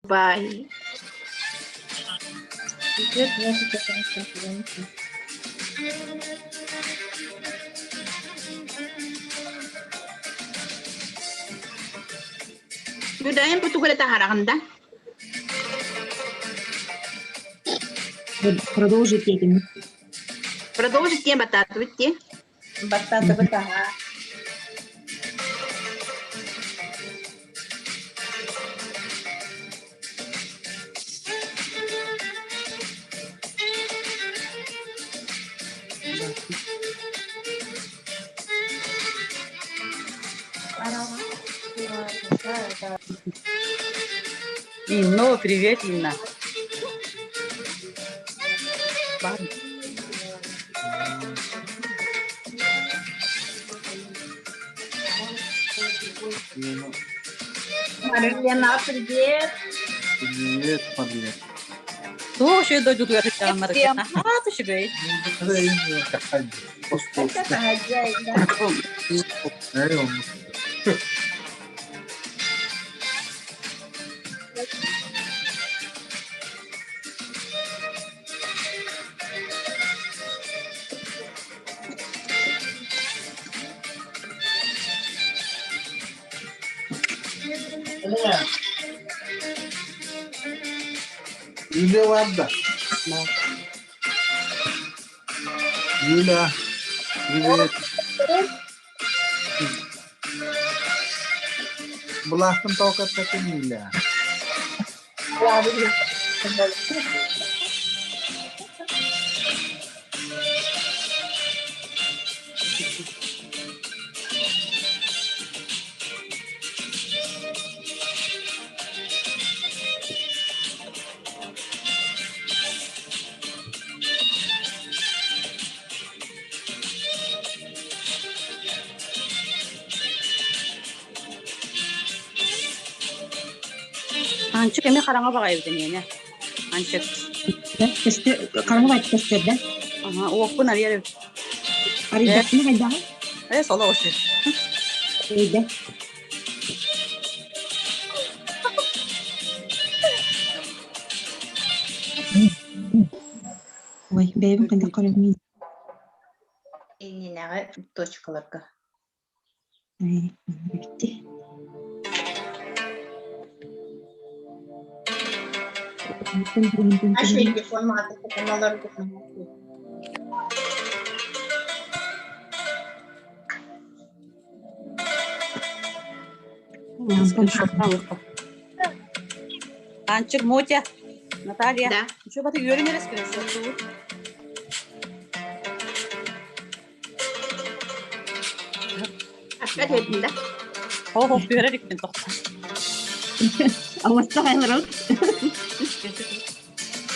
Bye. Привет, я сейчас вам Yudayan Portugal таharаганда. Продолжить тему. Продолжить тема татвити. Батата батага. Инно, привет, Инна. Марьяна, привет. Привет, Мария. Слушай, дойду туда хотя Маргарита. А, ты шибей. Это хозяйка. Юля Ванда. Юля, привет. Булахтан токаттaki Юля. Анчик эме караңа бага евдене. Анчик. Караңғы айтып көстерді. Ага, оқпын ария. Аридасыны қайдағы? Сола ошы. Өйді. Ой, бәйбім қайда қараймын. Иннеге точкаларга. Бітті. Аш телефон мага каналлар Анчик, Мотя, Наталья. Да. Еще баты görünürüz biraz. Ашка тетинда. Хоп, görerek ben tohta. Аваста қайлар ал.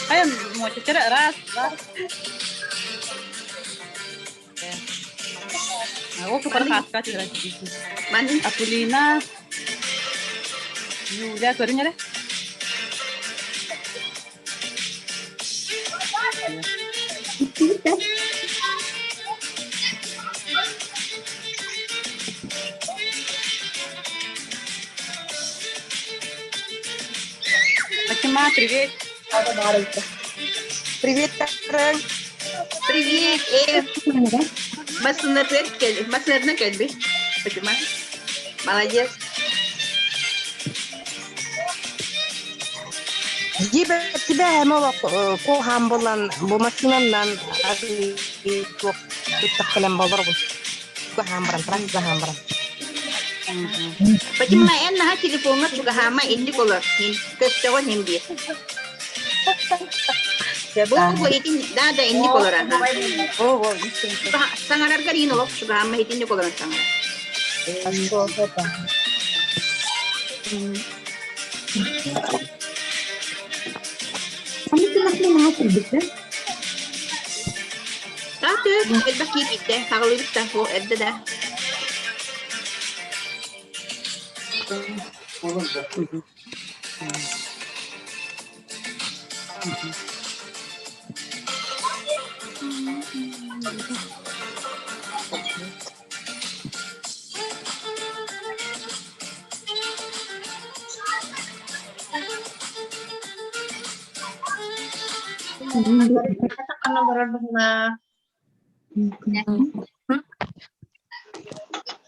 Hayır, Мотя, тера раз. O kadar kaç lira gidiyorsun? Mani. Apulina. Yulia görünüyor. Фатима, привет. Привет, Таран. Привет. Масынырна келби. Почему? Молодец. Тебя хэмэва ко хамболан бу машинанан туттаккалан болорбун. Ко хамбаран. Почему на телефонга juga hama indi kolor. Kestawan hindi. Buku itin dada indi koloran. Oh, Sangarar karino lo juga hama indi koloran sangarar. Kamu tunaknya mahal bitti. Tahu, kita kipite. Kalau kita ho edda da. Ana barabana.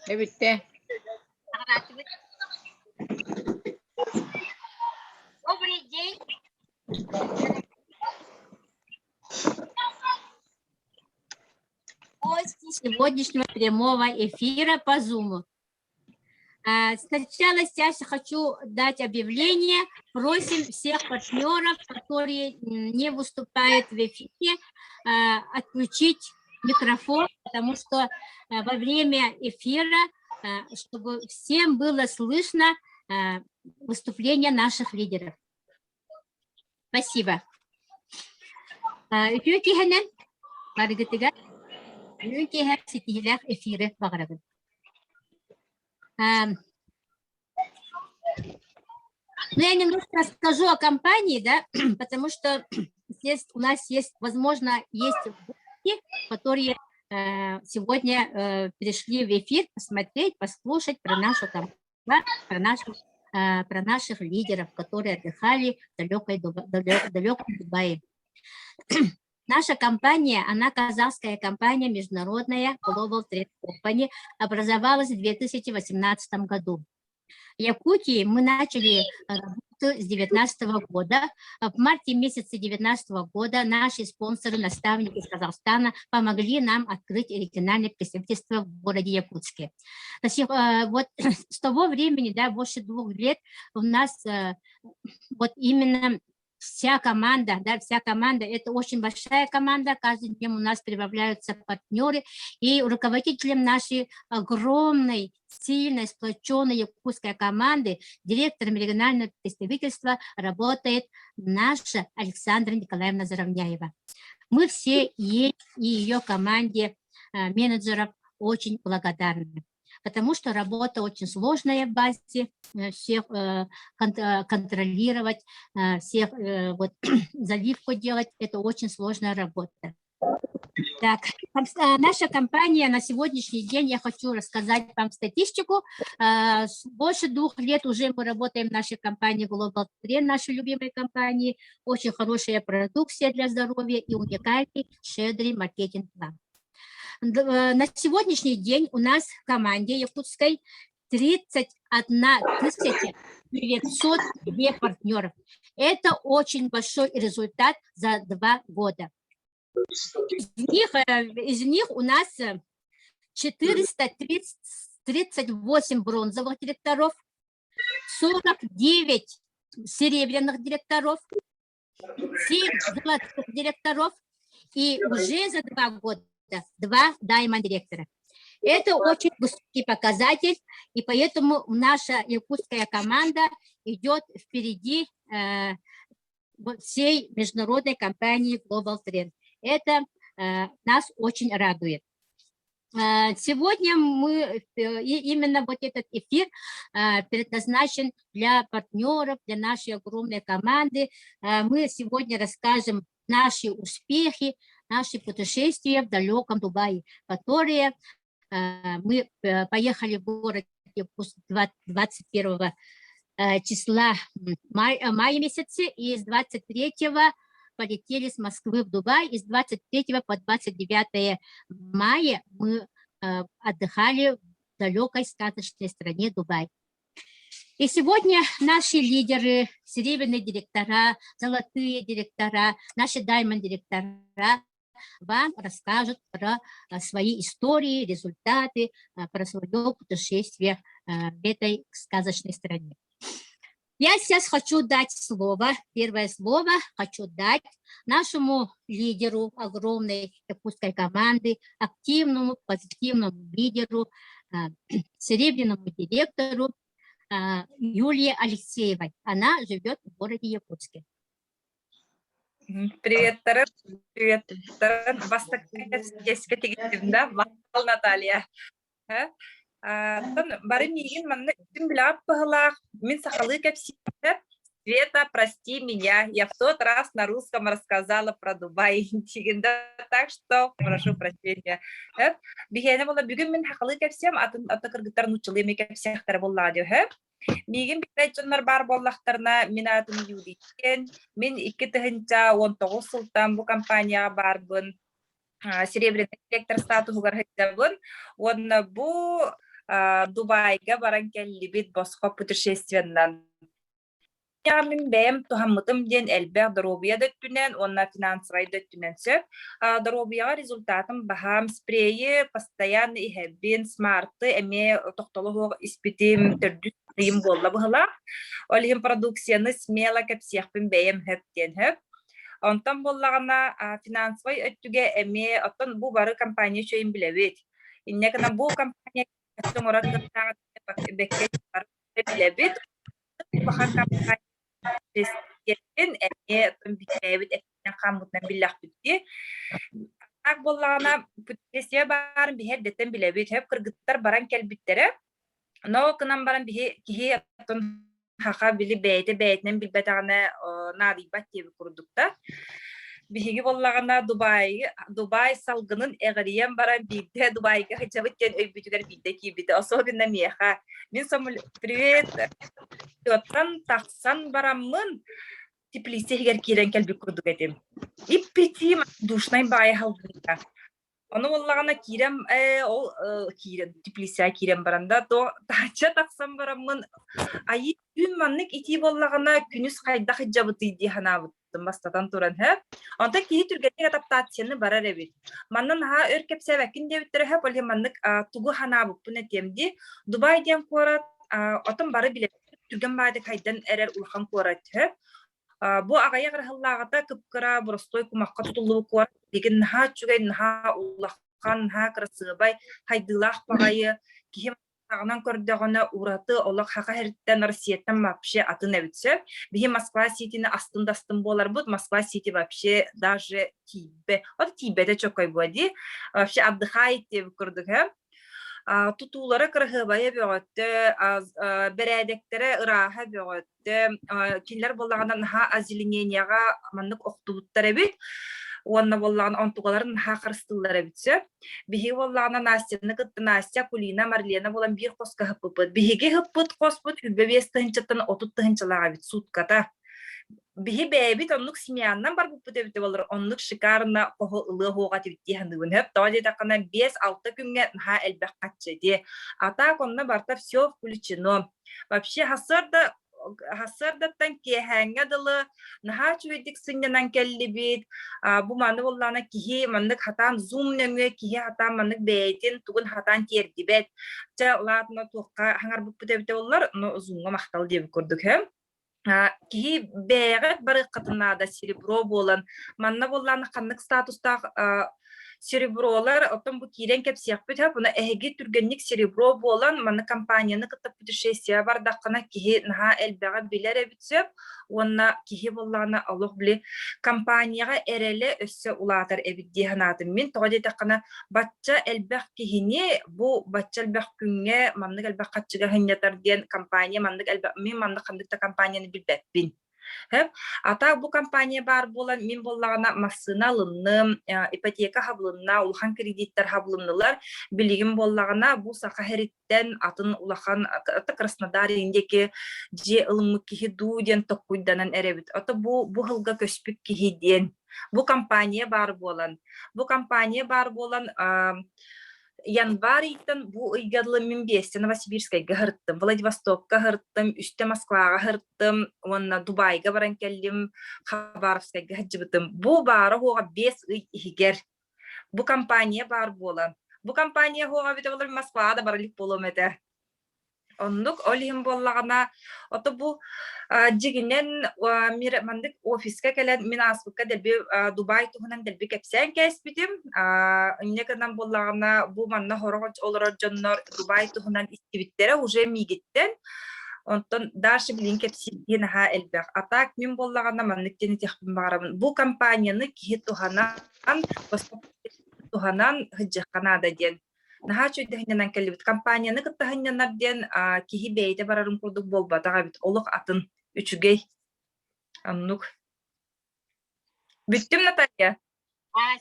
Evet. Добрый день. Гости сегодняшнего прямого эфира по Zoom. Сначала я хочу дать объявление. Просим всех партнеров, которые не выступают в эфире, отключить микрофон, потому что во время эфира, чтобы всем было слышно выступление наших лидеров. Спасибо. Ну, я немножко расскажу о компании, да, потому что здесь у нас есть, возможно, есть гости, которые сегодня пришли в эфир посмотреть, послушать про нашу компанию, про наших лидеров, которые отдыхали в далеком Дубае. Наша компания, она казахская компания, международная Global Trade Company, образовалась в 2018 году. В Якутии мы начали работу с 2019 года. В марте месяце 2019 года наши спонсоры, наставники из Казахстана помогли нам открыть региональное представительство в городе Якутске. Вот с того времени, да, больше 2 лет у нас вот именно вся команда, это очень большая команда, каждый день у нас прибавляются партнеры, и руководителем нашей огромной, сильной, сплоченной якутской команды, директором регионального представительства работает наша Александра Николаевна Заровняева. Мы все ей и ее команде менеджеров очень благодарны, потому что работа очень сложная в базе, всех контролировать, всех вот, заливку делать, это очень сложная работа. Так, наша компания на сегодняшний день, я хочу рассказать вам статистику. Больше 2 лет уже мы работаем в нашей компании Global Trade, нашей любимой компании. Очень хорошая продукция для здоровья и уникальный щедрый маркетинг-план. На сегодняшний день у нас в команде якутской 31 902 партнеров. Это очень большой результат за 2 года. Из них у нас 438 бронзовых директоров, 49 серебряных директоров, 7 золотых директоров и уже за 2 года 2 даймонд-директора. Это очень высокий показатель, и поэтому наша якутская команда идет впереди всей международной компании Global Trend. Это нас очень радует. Сегодня именно вот этот эфир предназначен для партнеров, для нашей огромной команды. Мы сегодня расскажем наши успехи, наши путешествия в далеком Дубае, которые мы поехали в город 21 числа мая месяца, и с 23-го полетели с Москвы в Дубай, и с 23 по 29 мая мы отдыхали в далекой сказочной стране Дубай. И сегодня наши лидеры, серебряные директора, золотые директора, наши даймонд-директора вам расскажут про свои истории, результаты, про свое путешествие в этой сказочной стране. Я сейчас хочу дать слово, первое слово хочу дать нашему лидеру огромной якутской команды, активному, позитивному лидеру, серебряному директору Юлии Алексеевой. Она живет в городе Якутске. Привет, Тарас. Привет, Тарас. Вас такая сессия тегитивна, Наталья. Бары мигин манны үтін білап пығылақ, мен сақалы кәпситтер. Света, прости меня, я в тот раз на русском рассказала про Дубай. Так что прошу прощения. Бігені бола бүгін мен хақалы кәпсем, аты кыргыттарын учылы еме кәпсияқтары бола деу. Мигин бикрайчоннар бар боллахтарына мен атым Юрийкен. Мен 2 тыгынча 19 сылтан бу компанияга барбын. Серебряный директор статусугар хыттабын. Онна бу Дубайга баран келлибит боско путешествияннан. Мен бәм тухаммытым ден әлбәк дробия дөттүнен, онна финансовай дөттүнен сөп. Дробияға результатым бахам спрейі, постоянно ихәббен, смарты, әме тоқтолығы испитим түрді тыйым болла бұғыла. Олығын продукцияны смело кәпсияқпен бәйім хөптен хөп. Онтан боллағына финансовай өттіге әме, оттан бұл бары компания шөйін біләвет. Иннекіна бұл компания өттің оран ғыртағы бәккет бары біләвет. Бахан компания Ен әне битәбит әтнен қамытнан биллах битти. Ак боллағана путесия барын бихер деттен билебит. Хөп кыргыттар баран кәлбиттері. Но кынан баран бихе кихе атын хақа били бәйтінен билбетағына надибат тебі күрдікта. Бихеги боллағана Дубай салгынын әғіриен баран бейді Дубайға хачабыттен өйбітігер бейді кейбіді. Особенно меха. Мен сомыл, привет. Оттан тақсан барамын теплисегер кирен кәлбі күрдік әдем. Иппетим душнай бай халдыға. Оны боллағана кирем, ол теплисега кирен баранда, то тача тақсан барамын. Айы күн маннык ити боллағана күнүс қайда хыджабыты иди ханабыттым бастатан туран хөп. Онта кихи түргетеге таптатсияны барар әбет. Маннан ха өр кепсәбәкін дебіттері хөп, оле маннык тугу ханабыппын әтемді. Дубай дем корат, отын бары білет. Түрген байды қайдан әрер ұлқан көрәті. Бұ ағайы ғырғылағыда күпкіра бұрыстой күмаққа тұтылуы көрәт. Деген наға чүгай, наға ұлаққан, наға қырсығыбай, қайдылақ бағайы, кейім ағынан көрдіғаны ұраты олық хақа әріттен Россияттан вообще атын әбітсі. Бейі Москва сетіні астын-дастын болар бұд. Москва сети вообще даже тибе. Оты тибеде чөкай бұады. Вообще отдыхай деп көрдігі. Тутулары кыргыбайы бөгөттө, берәдектері ыраха бөгөттө, кинлер боллағынан ха озелененияға маннык оқтубуттар әбит, онна боллағын онтуғаларын ха қырстылар әбитсі. Бихи боллағына Настяны кытты Настя, Кулина, Марлена болан бір қосқа хыппыпыт. Бихиге хыппыт қоспыт, үлбе 5 тыхынчаттан 30 тыхынчалаға бит, сутката. Бихи бәйбит онлық семьяннан бар бұппыт әбіті болыр, онлық шикарына қоғы ылы хоға тевітті хандығын хөп. Тауады тақына 5-6 күнге наға әлбәқ қатшы де. Ата конна барта все включено. Вообще хасырдаттан кехәңге дылы, наға чуедік сыннянан кәлі бит. Бұ маны боллана кихи маннык хатан зум нөңе, кихи хатан маннык бәйтін, туғын хатан терді бәт. Жа ұлатына туққа хаңар бұппыт әбіті болар, зумға мақтал дебі көрдік хөп. Кихи бәғәт бары қытынада серебро болан. Манна болланы қаннық статустақ серебролар, оттан бұ кейрен кәп сияқ бүт, бұны әйге түргенник серебро болан, манна компанияны қытып путешествия бардаққына кихи наға әлбәға білер әбітсіп, онна кихи болланы алық білі компанияға әрелі өссі ұлатар әбітде ханатым. Мен тоғады таққына батча әлбәқ кихіне, бұ батча әлбәқ күнге маннық әлбәқ қатшыға хынятар ден компания, мен маннық қандықта компанияны білбәппін. Ата бу компания бар болан, мен боллағына масына алынным, ипотека хаблынна, улхан кредиттер хаблыннылар, білігім боллағына бу сақа хәріттен атын улахан Краснодар ендеке же ылымы кихи дуден тоқуйданан әребіт. Ата бу хылға көспік кихиден. Бу компания бар болан. Январьтан бу ыйгадлы мен бесте Новосибирскайга хырттым, Владивостокка хырттым, үсте Москвага хырттым, онна Дубайга баран келдим, Хабаровскайга хаджыбытым. Бу бары хоға 5 ый игер. Бу компания бар болан. Бу компания хоға бите болар Москвада баралик болом эте. Ондук олим боллагана ото бу жигинен мандык офиска келен мен аспыкка делби Дубай туһунан делби кепсен кеспитим иннеканан боллагана бу манна хорогоч олорор жоннор Дубай туһунан истибиттере уже мигиттен онтон дальше билин кепсин ха элбек атак мен боллагана мандыктени техпин барабын бу компанияны кихи туһанан хыджаханада ден Наха чөйдәһиннән кәлбит компанияны кыттаһыннан ден кихи бәйте барарым курдук болбатага бит олық атын үчүгей аннук бүттүм Наталья.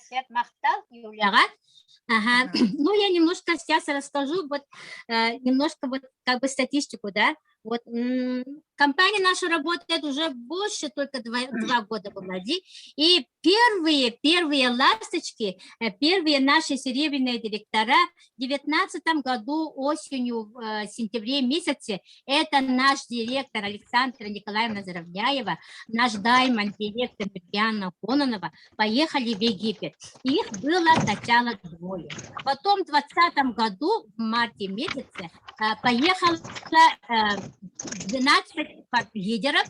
Свет мақтал Юлияға. Ну, я немножко сейчас расскажу, вот немножко вот как бы статистику, да. Вот, компания наша работает уже больше, только 2 года позади. И первые ласточки, первые наши серебряные директора в 2019 году осенью, в сентябре месяце, это наш директор Александра Николаевна Заровняева, наш даймонд директор Татьяна Кононова поехали в Египет. Их было сначала 2. Потом в 2020 году, в марте месяце, поехало 12 лидеров,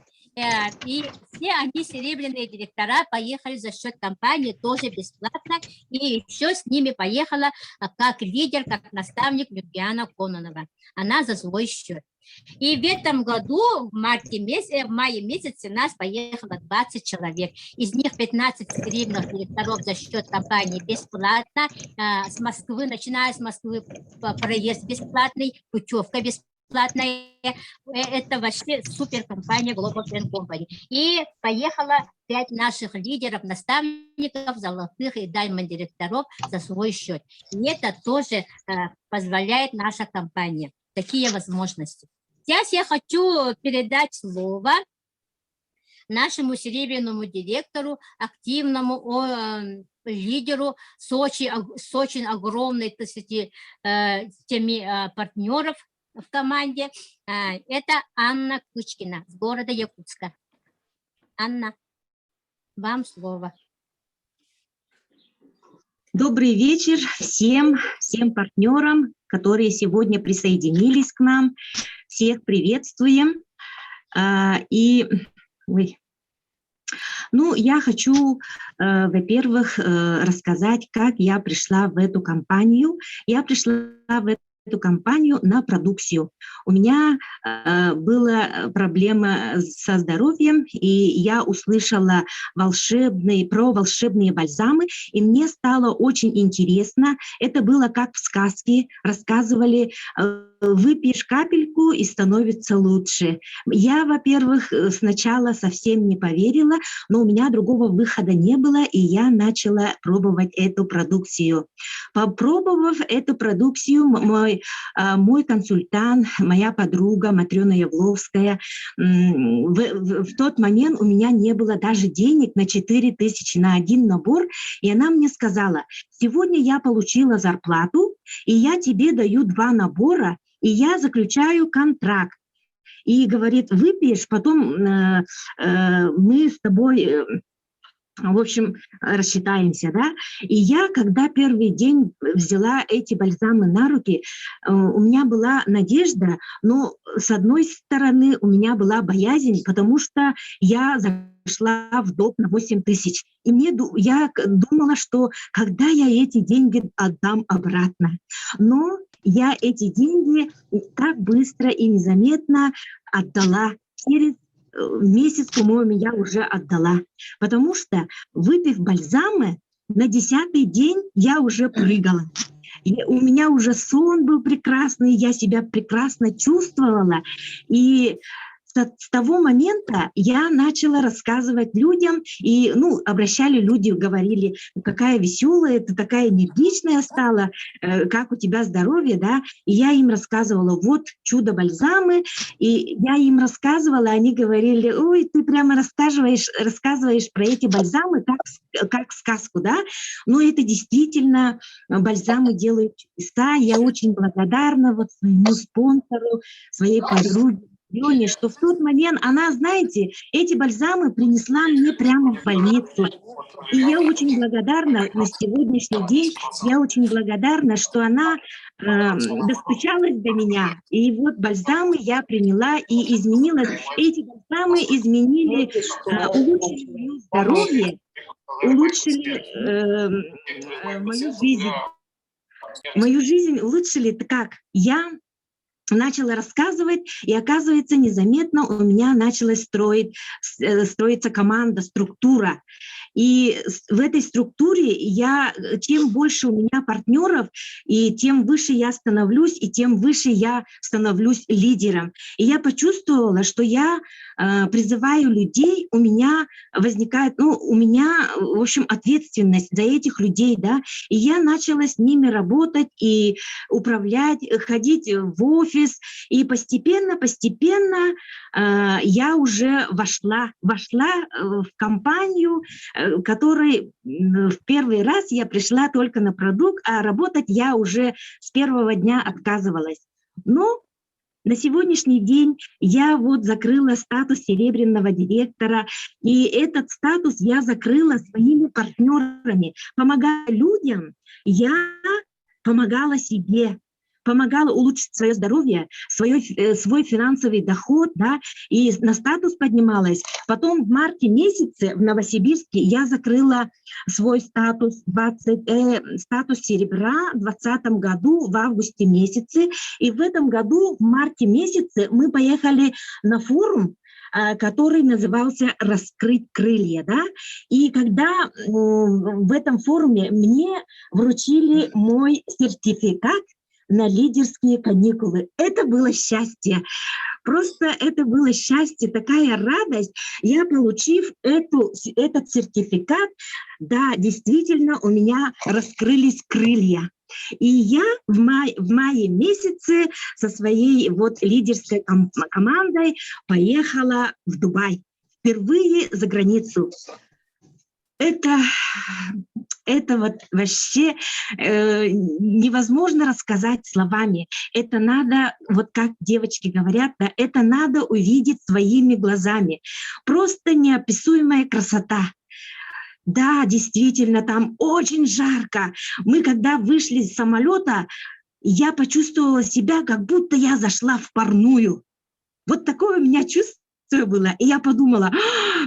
и все они серебряные директора поехали за счет компании тоже бесплатно, и еще с ними поехала как лидер, как наставник Татьяна Кононова. Она за свой счет. И в этом году, в мае месяце, нас поехало 20 человек. Из них 15 серебряных директоров за счет компании бесплатно. С Москвы, начиная с Москвы, проезд бесплатный, путевка бесплатная. Это вообще суперкомпания Global Trend Company. И поехало 5 наших лидеров, наставников, золотых и даймонд директоров за свой счет. И это тоже позволяет наша компания. Такие возможности. Сейчас я хочу передать слово нашему серебряному директору, активному лидеру с очень огромной, так сказать, теми партнеров в команде. Это Анна Кучкина с города Якутска. Анна, вам слово. Добрый вечер всем партнерам, которые сегодня присоединились к нам. Всех приветствуем. Я хочу, во-первых, рассказать, как я пришла в эту компанию. Я пришла в эту компанию на продукцию. У меня была проблема со здоровьем, и я услышала про волшебные бальзамы, и мне стало очень интересно. Это было как в сказке. Рассказывали, выпьешь капельку и становится лучше. Я, во-первых, сначала совсем не поверила, но у меня другого выхода не было, и я начала пробовать эту продукцию. Попробовав эту продукцию, мой консультант, моя подруга Матрена Явловская, в тот момент у меня не было даже денег на 4000 на один набор, и она мне сказала: сегодня я получила зарплату, и я тебе даю 2 набора, и я заключаю контракт. И говорит, выпьешь, потом мы с тобой, в общем, рассчитаемся, да. И я, когда первый день взяла эти бальзамы на руки, у меня была надежда, но с одной стороны у меня была боязнь, потому что я зашла в долг на 8000. И я думала, что когда я эти деньги отдам обратно. Но я эти деньги так быстро и незаметно отдала. Через месяц, по-моему, я уже отдала. Потому что, выпив бальзамы, на 10-й день я уже прыгала. У меня уже сон был прекрасный, я себя прекрасно чувствовала. И с того момента я начала рассказывать людям, и, обращали люди, говорили, какая веселая, ты такая энергичная стала, как у тебя здоровье, да, и я им рассказывала, вот чудо-бальзамы, и я им рассказывала, они говорили, ой, ты прямо рассказываешь про эти бальзамы, как сказку, да, но это действительно, бальзамы делают чудеса, я очень благодарна своему спонсору, своей подруге, что в тот момент она, знаете, эти бальзамы принесла мне прямо в больницу. И я очень благодарна на сегодняшний день, я очень благодарна, что она достучалась до меня. И вот бальзамы я приняла и изменилась. Эти бальзамы изменили, улучшили мое здоровье, улучшили мою жизнь. Мою жизнь улучшили, как я начала рассказывать, и, оказывается, незаметно у меня начала строиться команда, структура. И в этой структуре чем больше у меня партнеров, и тем выше я становлюсь, и тем выше я становлюсь лидером. И я почувствовала, что я призываю людей, у меня возникает, в общем, ответственность за этих людей, да, и я начала с ними работать и управлять, ходить в офис, офис, и постепенно я уже вошла в компанию, которой в первый раз я пришла только на продукт, а работать я уже с первого дня отказывалась. Но на сегодняшний день я вот закрыла статус серебряного директора, и этот статус я закрыла своими партнерами. Помогая людям, я помогала себе, помогала улучшить свое здоровье, свой финансовый доход, да, и на статус поднималась. Потом в марте месяце в Новосибирске я закрыла свой статус серебра в 2020 году в августе месяце. И в этом году в марте месяце мы поехали на форум, который назывался «Раскрыть крылья». Да? И когда в этом форуме мне вручили мой сертификат на лидерские каникулы. Это было счастье. Просто это было счастье, такая радость. Я, получив этот сертификат, да, действительно, у меня раскрылись крылья. И я в мае месяце со своей вот лидерской командой поехала в Дубай. Впервые за границу. Это вот вообще невозможно рассказать словами. Это надо, вот как девочки говорят, да, это надо увидеть своими глазами. Просто неописуемая красота. Да, действительно, там очень жарко. Мы, когда вышли из самолета, я почувствовала себя, как будто я зашла в парную. Вот такое у меня чувство было. И я подумала,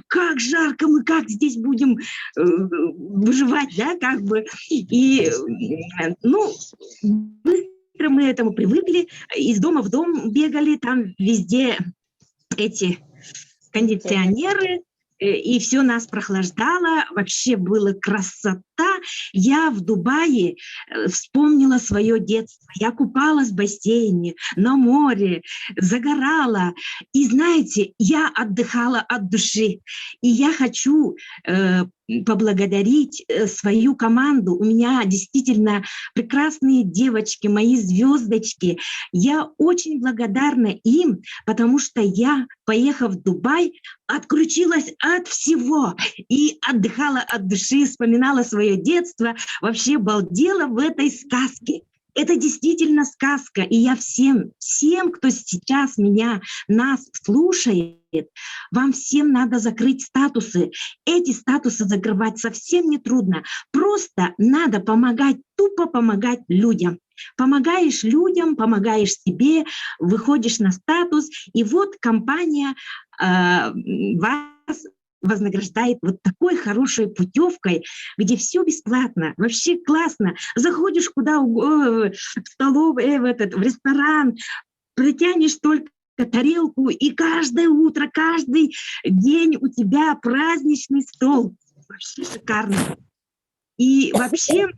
как жарко, мы как здесь будем выживать, да, как бы. И, ну, быстро мы этому привыкли, из дома в дом бегали, там везде эти кондиционеры, и все нас прохлаждало, вообще была красота. Я в Дубае вспомнила свое детство. Я купалась в бассейне, на море, загорала. И знаете, я отдыхала от души. И я хочу поблагодарить свою команду. У меня действительно прекрасные девочки, мои звездочки. Я очень благодарна им, потому что я, поехав в Дубай, отключилась от всего и отдыхала от души, вспоминала свое детство, вообще балдела в этой сказке. Это действительно сказка, и я всем, кто сейчас нас слушает, вам всем надо закрыть статусы. Эти статусы закрывать совсем не трудно. Просто надо помогать, тупо помогать людям. Помогаешь людям, помогаешь себе, выходишь на статус, и вот компания вас вознаграждает вот такой хорошей путевкой, где все бесплатно, вообще классно. Заходишь куда угодно, в столовую, в ресторан, притянешь только тарелку, и каждое утро, каждый день у тебя праздничный стол. Вообще шикарно. И вообще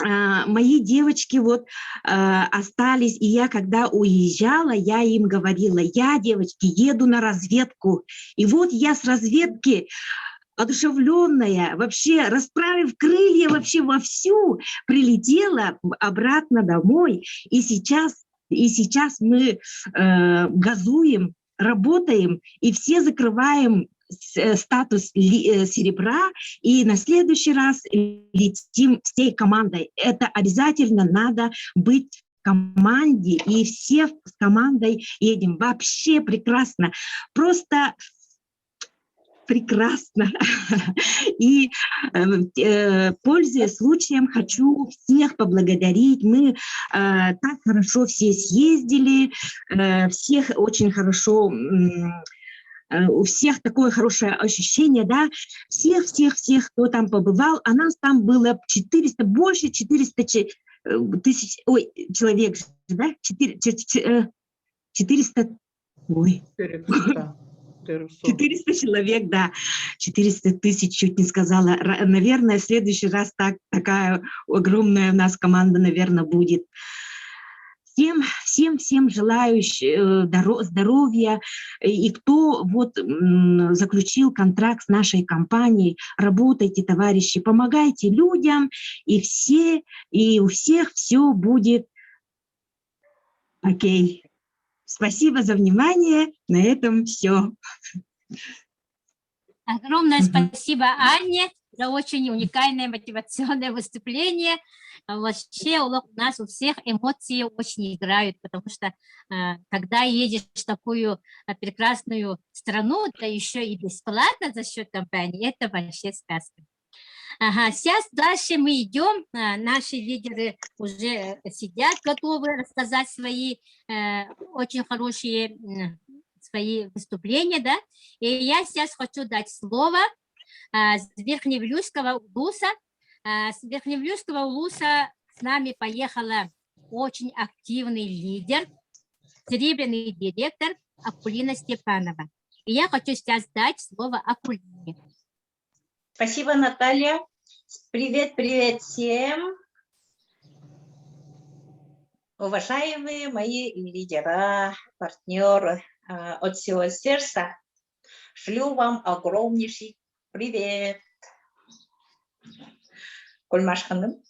мои девочки вот остались, и я, когда уезжала, я им говорила, я, девочки, еду на разведку. И вот я с разведки, одушевленная, вообще расправив крылья вообще вовсю, прилетела обратно домой. И сейчас мы газуем, работаем, и все закрываем статус серебра, и на следующий раз летим всей командой. Это обязательно надо быть в команде, и все с командой едем. Вообще прекрасно. Просто прекрасно. И, пользуясь случаем, хочу всех поблагодарить. Мы так хорошо все съездили, всех очень хорошо... У всех такое хорошее ощущение, да, всех, кто там побывал, а нас там было 400, больше 400 тысяч, человек, да, 400, 400 человек, да, 400 тысяч, чуть не сказала. Наверное, в следующий раз такая огромная у нас команда, наверное, будет. Всем желаю здоровья, и кто вот заключил контракт с нашей компанией, работайте, товарищи, помогайте людям, и у всех все будет Окей. Спасибо за внимание. На этом все. Огромное Мгм. спасибо Анне за очень уникальное мотивационное выступление. Вообще у нас у всех эмоции очень играют, потому что когда едешь в такую прекрасную страну, да еще и бесплатно за счет компании, это вообще сказка. Ага, сейчас дальше мы идем. Наши лидеры уже сидят, готовы рассказать свои очень хорошие свои выступления, да. И я сейчас хочу дать слово с Верхневилюйского улуса. С Верхневилюйского улуса с нами поехала очень активный лидер, серебряный директор Акулина Степанова. И я хочу сейчас дать слово Акулине. Спасибо, Наталья. Привет, привет всем. Уважаемые мои лидера, партнеры, от всего сердца шлю вам огромнейший привет. Кульмаш ханым.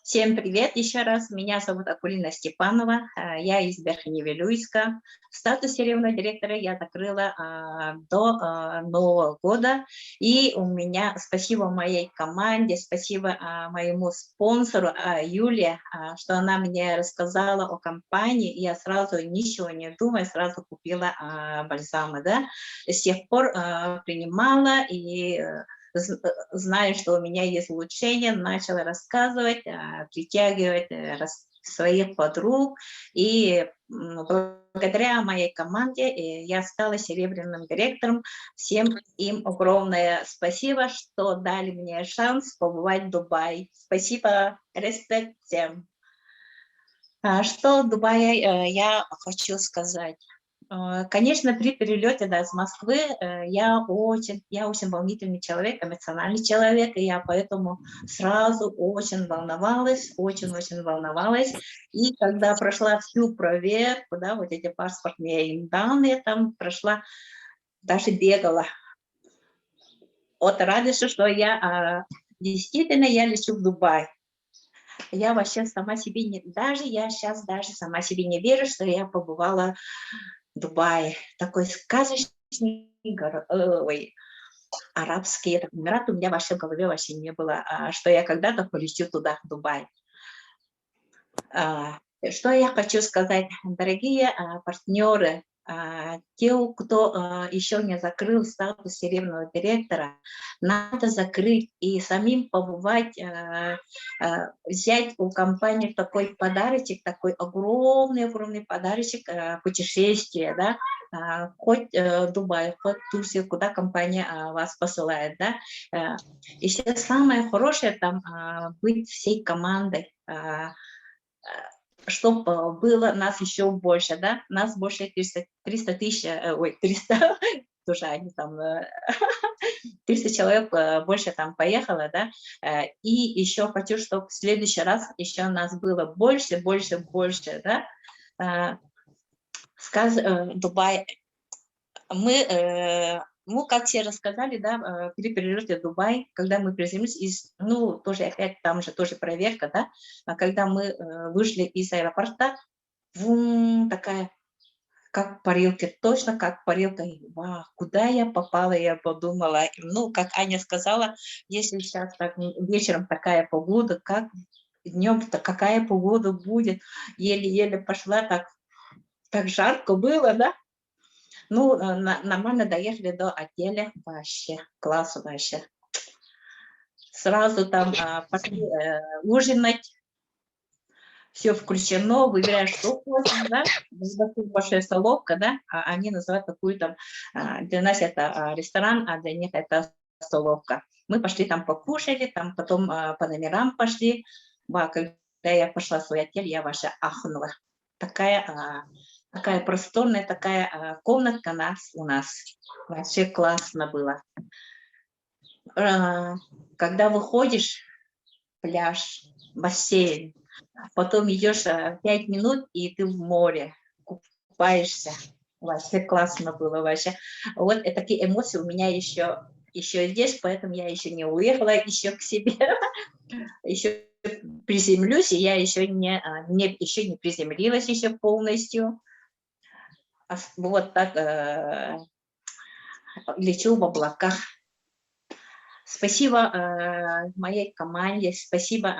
Всем привет еще раз. Меня зовут Акулина Степанова. Я из Верхневилюйска. Статус серебряного директора я закрыла до Нового года. И у меня спасибо моей команде, спасибо моему спонсору Юле, что она мне рассказала о компании. Я сразу, ничего не думая, сразу купила бальзамы. Да? С тех пор принимала и... зная, что у меня есть улучшение, начала рассказывать, притягивать своих подруг. И благодаря моей команде я стала серебряным директором. Всем им огромное спасибо, что дали мне шанс побывать в Дубае. Спасибо, респект всем. Что в Дубае я хочу сказать. Конечно, при перелете из Москвы я очень волнительный человек, эмоциональный человек, и я поэтому сразу очень волновалась, очень волновалась. И когда прошла всю проверку, да, вот эти паспортные данные там прошла, даже бегала от радости, что я действительно я лечу в Дубай. Я вообще сама себе я сейчас даже сама себе не верю, что я побывала Дубай, такой сказочный арабский эмират, у меня вообще в голове вообще не было, что я когда-то полечу туда, в Дубай. Что я хочу сказать, дорогие партнеры, те, кто еще не закрыл статус серебряного директора, надо закрыть и самим побывать, взять у компании такой подарочек, такой огромный подарочек, путешествие, да, хоть Дубай, хоть Турция, куда компания вас посылает, да. И сейчас самое хорошее там быть всей командой, чтобы было нас еще больше, да, нас больше 300 тысяч, 300, тоже они там, 300 человек больше там поехало, да, и еще хочу, чтобы в следующий раз еще нас было больше, да, Дубай, мы, как все рассказали, да, при перелете в Дубай, когда мы приземлились, ну, тоже опять там же тоже проверка, да, когда мы вышли из аэропорта, такая, как парилка, точно как парилка, вау, куда я попала, я подумала, ну, как Аня сказала, если сейчас так, вечером такая погода, как днем-то какая погода будет, еле-еле пошла, так жарко было, да. Ну, нормально доехали до отеля, вообще, класс вообще. Сразу там пошли ужинать, все включено, выбираешь, что хочешь, да, большая столовка, да, они называют такую там, для нас это ресторан, а для них это столовка. Мы пошли там покушали, там потом по номерам пошли, когда я пошла в свой отель, я вообще ахнула. Такая просторная, такая комнатка у нас. Вообще классно было. Когда выходишь, пляж, бассейн, потом идешь 5 минут, и ты в море, купаешься. Вообще классно было вообще. Вот такие эмоции у меня еще здесь, поэтому я еще не уехала еще к себе. Еще приземлюсь, и я еще не приземлилась еще полностью. Вот так лечу в облаках. Спасибо моей команде, спасибо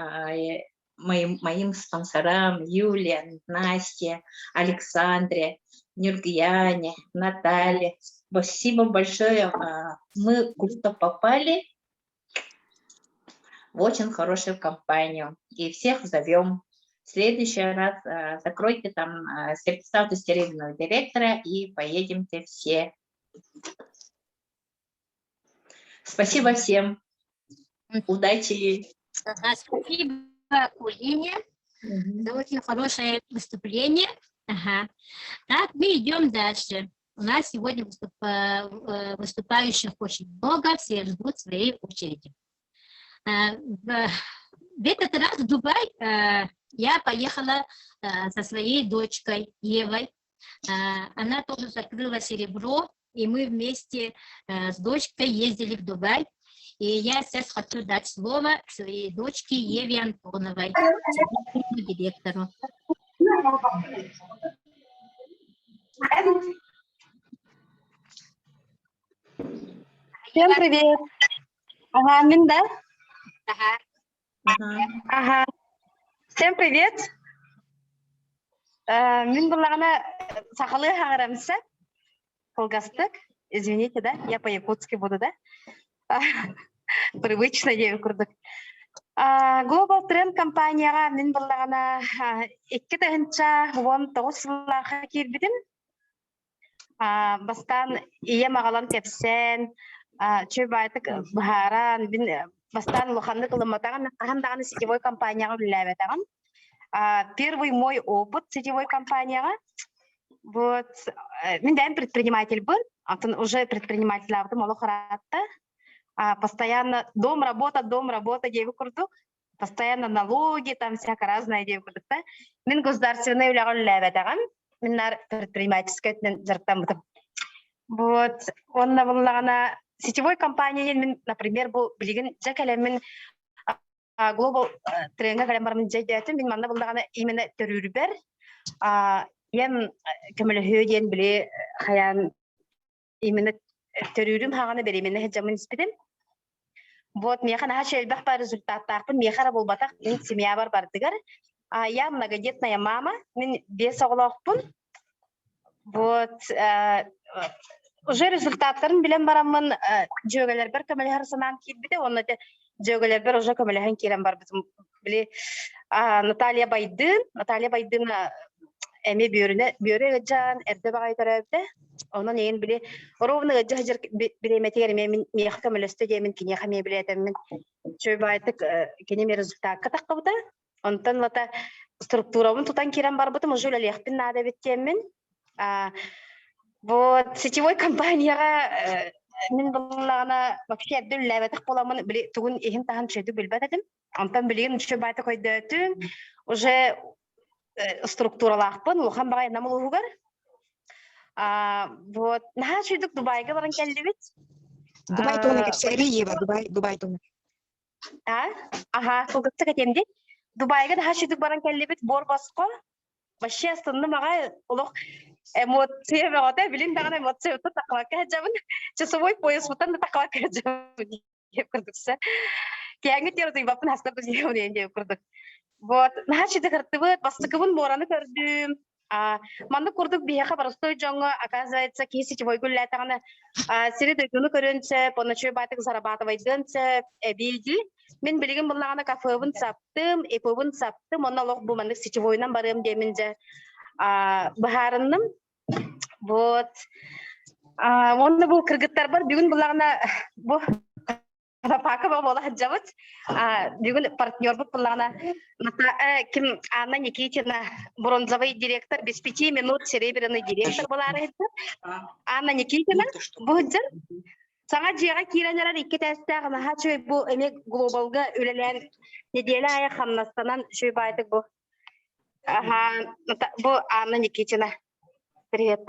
моим спонсорам Юле, Насте, Александре, Нюргияне, Наталье. Спасибо большое. Мы круто попали в очень хорошую компанию. И всех зовем. В следующий раз закройте там статус серийного директора и поедемте все. Спасибо всем. Удачи. Ага, спасибо, Улине, за очень хорошее выступление. Ага. Так, мы идем дальше. У нас сегодня выступающих очень много, все ждут своей очереди. В этот раз в Дубай я поехала со своей дочкой Евой. Она тоже закрыла серебро, и мы вместе с дочкой ездили в Дубай. И я сейчас хочу дать слово своей дочке Еве Антоновой, директору. Всем привет. Ага, Минда. Ага. Ага. Всем привет. Мин булагана сахалы хаңарамса. Колгастык. Извините, да? Я по-якутски буду, да? Привычно я курдык. Global Trend компанияға мин булагана 2 тыгынча 19 жылларга кирбидим. Бастан ие магалан тепсен, чөбайтык бахаран, бастан лоханды кылыматаган кахандаганы сетевой компанияга билебетаган. Первый мой опыт сетевой компанияга. Вот, мен дайым предприниматель был, уже предприниматель авдым, олохаратта. Постоянно дом, работа, девы курдук. Постоянно налоги, там всякое разное девы курдук. Мен государственный уляган билебетаган. Мен предпринимательская зарплата. Вот, он на сетевой компании, например, был билеген жакалемин Global Trend калемармын жайдатын, мен манда булдагана именно төрүрбер. Ем кемеле хөден биле хаян именно төрүрүм хаганы беременне хеджамын испидим. Вот, механ хашелбах по результатах, мехара болбатах, мен семья бар бардыгар. Я многодетная мама, мен без оглохпун. Вот, уже результаттарын билен барамын, жөгөлөр бер көмөлөр санан кирбиде, онда жөгөлөр бер уже көмөлөрөн кирен бар бизим биле Наталья Байдын эме бөрүнө жан эрде багай төрөбүдө. Онун ээн биле ровно жажыр биреметер мен мех көмөлөстө демин кине хаме билетем мен чөбайтык кине результат катаккыбыта. Онтан лата структурабын тутан кирен бар бутум уже лехпин надо беттемин. Вот сетевой компанияга мен буллагана вообще дүлләбетек боламын биле тугун эхин тахан чөдү билбетедим. Онтан билген чөбайтык койдөтүн уже структуралахпын, улхан багай намылугар. Вот, наха чөдүк Дубайга баран келдибит. Дубай тона кепсери ева, Дубай тона. Ага, колгатта кетемди. Дубайга наха чөдүк баран келдибит, бор баско. Вообще астында мага улук эмоция багата, билин дагана эмоция өтө таклакка жабын. Часовой пояс бутан да таклакка жабын. Деп кырдыкса. Кеңге терди бапын хаста көзөйөн деп кырдык. Вот, наша декоративы бастыгын бораны көрдүм. Манда курдук бияха барыстой жоңго, оказывается, ки сетевой гүлләтаганы сири дөйгүнү көрөнчө, поначой батык зарабатывайдынчы эбиди. Мен билген буллагана кафебын саптым, эпобын саптым, онна лох бу манда сетевойнан барым деминже. Бахарынным. Вот. Онда бу кыргыттар бар, бүгүн буллагана бу Пака бола хаджават. Бүгүн партнер бут буллагана ким Анна Никитина, бронзовый директор, без 5 минут серебряный директор болары. Анна Никитина, буджар. Саңа жега киренерер 2 тестагына хачой бу эме глобалга үлелен неделя ая хамнастанан шөй байтык бу. Бу Анна Никитина. Привет.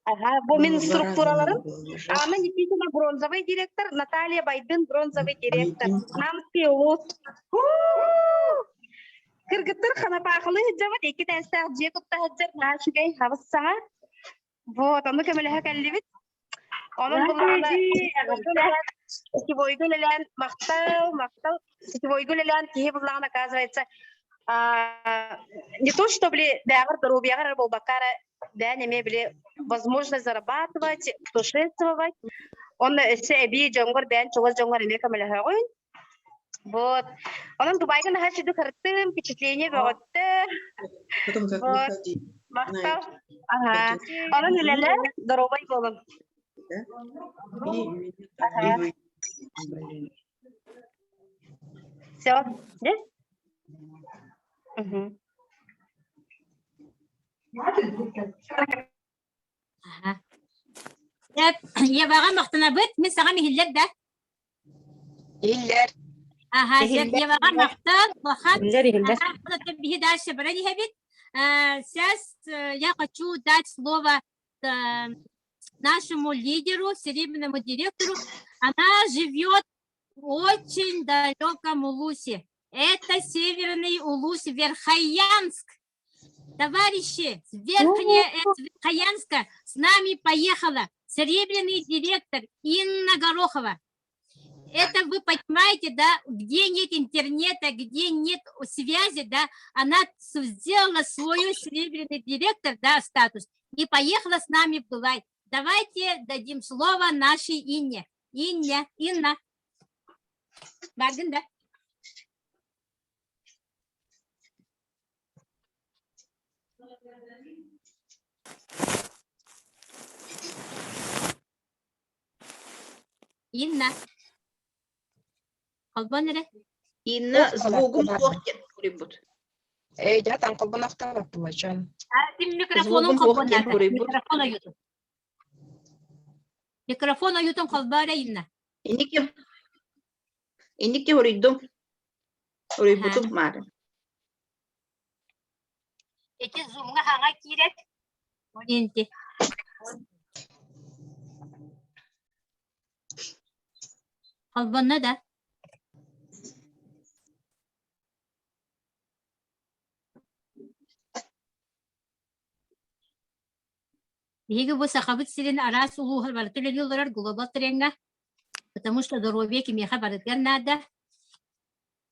Ага, бу мен структураларым. Анна Никитина бронзовый директор, Наталья Байдын бронзовый директор. Нам пилот. кыргыттыр хана пахалы жабат эки тәстәк же кутта хаджар нашигай хавсама. Вот, аны кемелеһә кәллибит. Onun bunlarla сетевой гүлелән мактау сетевой гүлелән кие булган оказывается не то что бли дагыр дорубьягар болбакара да неме бли возможность зарабатывать, путешествовать. Он себе жонгор бен чогыз жонгор неме камелеһә гойн. Вот. Onun Дубайга нахачы духартым впечатление бөгөттө. Вот. Мактау. Ага. Onun үлеле дорубай болын. Все, да? Я баға мақтана бит, мен саған михиллер да. Хиллер. Ага, я баға мақтан, бахат. Тебе дальше брали хабит. Сейчас я хочу дать слово нашему лидеру, серебряному директору. Она живет в очень далеком Улусе. Это Северный Улус, Верхоянск. Товарищи, с Верхоянска с нами поехала серебряный директор Инна Горохова. Это вы понимаете, да, где нет интернета, где нет связи, да, она сделала свой серебряный директор, да, статус, и поехала с нами в Дубай. Давайте дадим слово нашей Инне. Инна. Бардин, да? Инна. Колбонере? Инна звугум плохтен бурибут. Я там колбонавтара получаю. Ты микрофоном колбонере. Микрофон аютун. Микрофон аютун колбаре Инна. Инники уридум. Урибутум мары. Эти зумга хага кирет. Инти. Колбонна да. Еге бу сахабыт сирен арас улухар бартылы юллар глобал тренга. Потому что здоровье кимеха бартыр надо.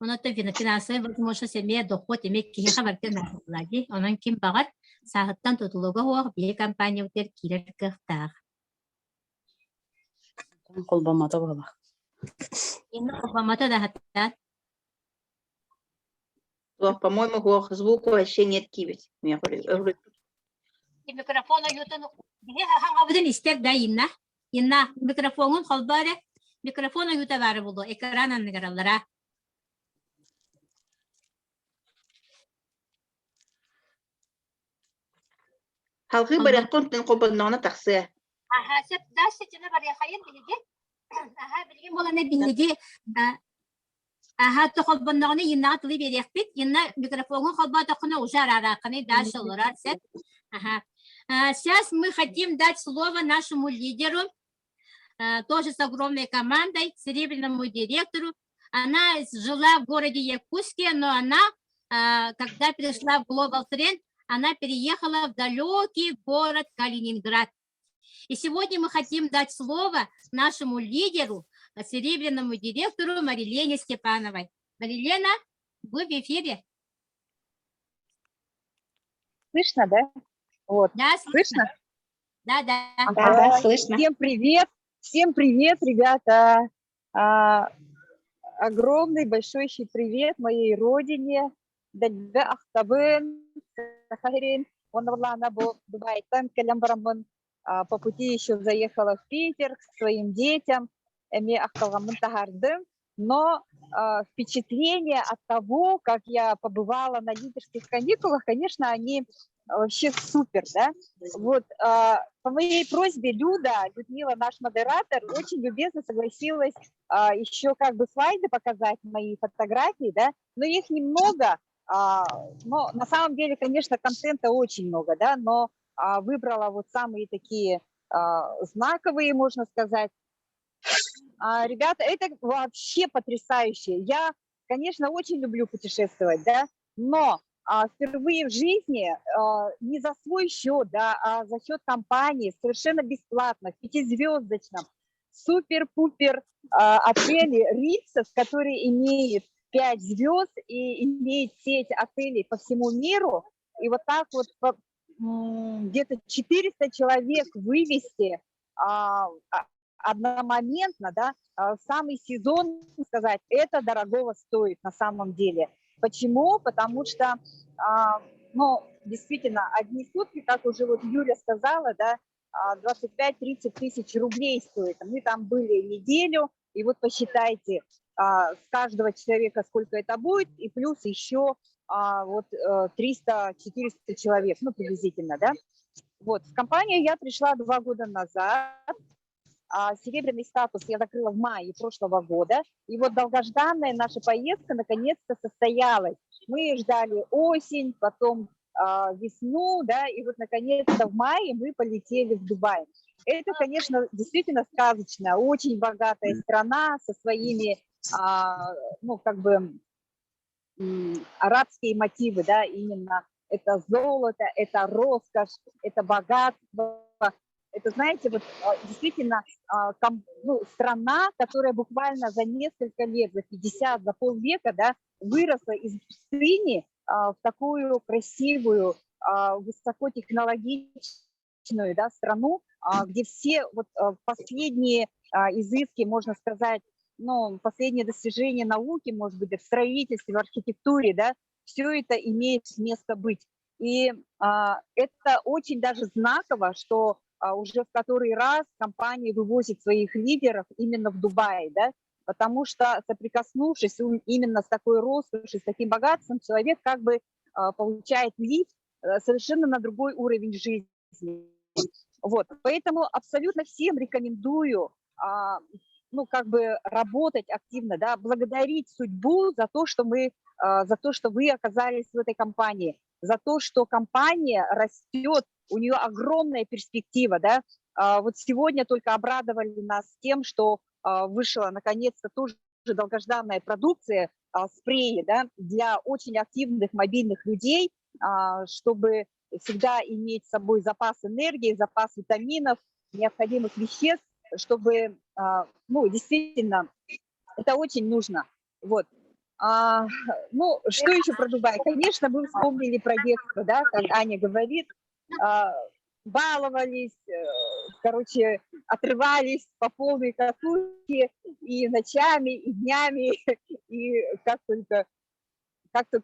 Он то финансовая возможность имеет доход, имеет кимеха бартыр надо. Лаги, он ким багат сахаттан тотулуга хуак бие компания утер кирер кыхтар. Колбамата бала. Инна колбамата да хаттар. По-моему, звука вообще нет кибить. Микрофон аютун. Бие хангабыдын истер да Инна. Инна микрофонун колбаре. Микрофон аюта бары булду. Экранан ныгаралара. Халкы барят контен колбаннана таксы. Ага, сеп дальше тена баря хайын билеги. Ага, билген боланы билеги. Ага, то колбаннаны Инна тылы берекпит. Инна микрофонун колбата кына ужар араканы дальше олар сеп. Ага. Сейчас мы хотим дать слово нашему лидеру, тоже с огромной командой, серебряному директору. Она жила в городе Якутске, но она, когда пришла в Global Trend, она переехала в далекий город Калининград. И сегодня мы хотим дать слово нашему лидеру, серебряному директору Марилене Степановой. Марилена, вы в эфире. Слышно, да? Вот. Да, слышно? Да, да. Да, слышно. Всем привет, ребята. Огромный, большой привет моей родине. По пути еще заехала в Питер к своим детям. Но впечатление от того, как я побывала на лидерских каникулах, конечно, они вообще супер, да? Вот по моей просьбе Людмила, наш модератор, очень любезно согласилась еще как бы слайды показать, мои фотографии, да? Но их немного, но на самом деле, конечно, контента очень много, да? Но выбрала вот самые такие знаковые, можно сказать. Ребята, это вообще потрясающе. Я, конечно, очень люблю путешествовать, да, но впервые в жизни не за свой счет, да, а за счет компании, совершенно бесплатно, в 5-звездочном, супер-пупер отеле Риццес, который имеет 5 звезд и имеет сеть отелей по всему миру. И вот так вот где-то 400 человек вывести одномоментно, да, в самый сезон, сказать, это дорогого стоит на самом деле. Почему? Потому что, ну, действительно, одни сутки, как уже вот Юля сказала, да, 25-30 тысяч рублей стоит. Мы там были неделю, и вот посчитайте с каждого человека, сколько это будет, и плюс еще вот 300-400 человек, ну, приблизительно, да. Вот, в компанию я пришла 2 года назад. Серебряный статус я закрыла в мае прошлого года. И вот долгожданная наша поездка наконец-то состоялась. Мы ждали осень, потом весну, да, и вот наконец-то в мае мы полетели в Дубай. Это, конечно, действительно сказочная, очень богатая страна со своими, ну, как бы, арабские мотивы, да, именно это золото, это роскошь, это богатство. Это, знаете, вот действительно ну, страна, которая буквально за несколько лет, за 50, за полвека, да, выросла из пустыни в такую красивую, высокотехнологичную, да, страну, где все вот последние изыски, можно сказать, ну, последние достижения науки, может быть, в строительстве, в архитектуре, да, все это имеет место быть. И это очень даже знаково, что уже в который раз компания вывозит своих лидеров именно в Дубай, да, потому что, соприкоснувшись именно с такой роскошью, с таким богатством, человек как бы получает лифт совершенно на другой уровень жизни. Вот, поэтому абсолютно всем рекомендую, ну, как бы работать активно, да, благодарить судьбу за то, что вы оказались в этой компании, за то, что компания растет, у нее огромная перспектива, да. Вот сегодня только обрадовали нас тем, что вышла наконец-то тоже долгожданная продукция, спреи, да, для очень активных мобильных людей, чтобы всегда иметь с собой запас энергии, запас витаминов, необходимых веществ, чтобы, ну, действительно, это очень нужно. Вот. Ну, что еще про Дубай? Конечно, мы вспомнили про детство, да, как Аня говорит, баловались, короче, отрывались по полной катушке и ночами, и днями, и как только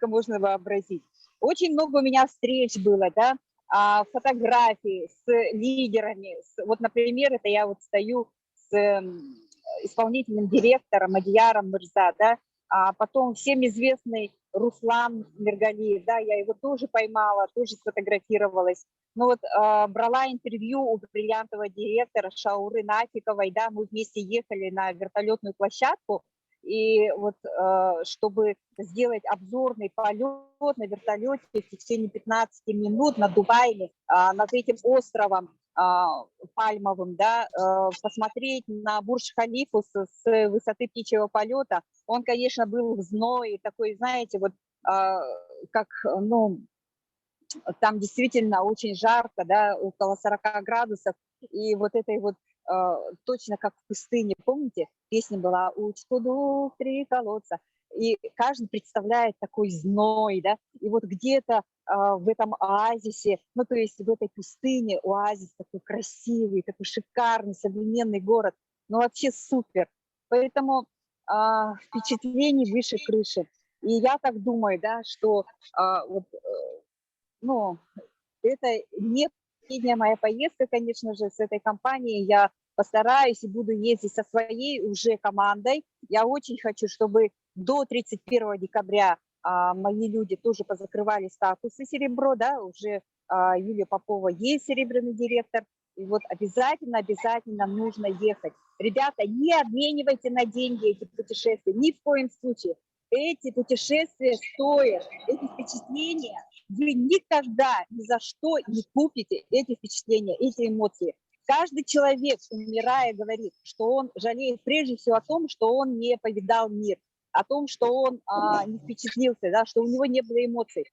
можно вообразить. Очень много у меня встреч было, да, фотографий с лидерами. Вот, например, это я вот стою с исполнительным директором Мадияром Мирза, да, а потом всем известный Руслан Миргалиев, да, я его тоже поймала, тоже сфотографировалась. Ну вот брала интервью у бриллиантового директора Шауры Нафиковой, да, мы вместе ехали на вертолетную площадку, и вот чтобы сделать обзорный полет на вертолете в течение 15 минут над Дубаем, над этим островом пальмовым, да, посмотреть на Бурдж-Халифу с высоты птичьего полета, он, конечно, был в зное, такой, знаете, вот как, ну, там действительно очень жарко, да, около 40 градусов, и вот этой вот точно как в пустыне, помните, песня была «Учту 3 колодца», и каждый представляет такой зной, да, и вот где-то в этом оазисе, ну, то есть в этой пустыне оазис такой красивый, такой шикарный, современный город, ну, вообще супер, поэтому впечатлений выше крыши, и я так думаю, да, что вот, ну, это не последняя моя поездка, конечно же, с этой компанией. Я постараюсь и буду ездить со своей уже командой. Я очень хочу, чтобы до 31 декабря мои люди тоже позакрывали статусы серебро, да, уже Юлия Попова есть серебряный директор. И вот обязательно нужно ехать. Ребята, не обменивайте на деньги эти путешествия, ни в коем случае. Эти путешествия стоят, эти впечатления, вы никогда ни за что не купите эти впечатления, эти эмоции. Каждый человек, умирая, говорит, что он жалеет прежде всего о том, что он не повидал мир. о том, что он не впечатлился, да, что у него не было эмоций.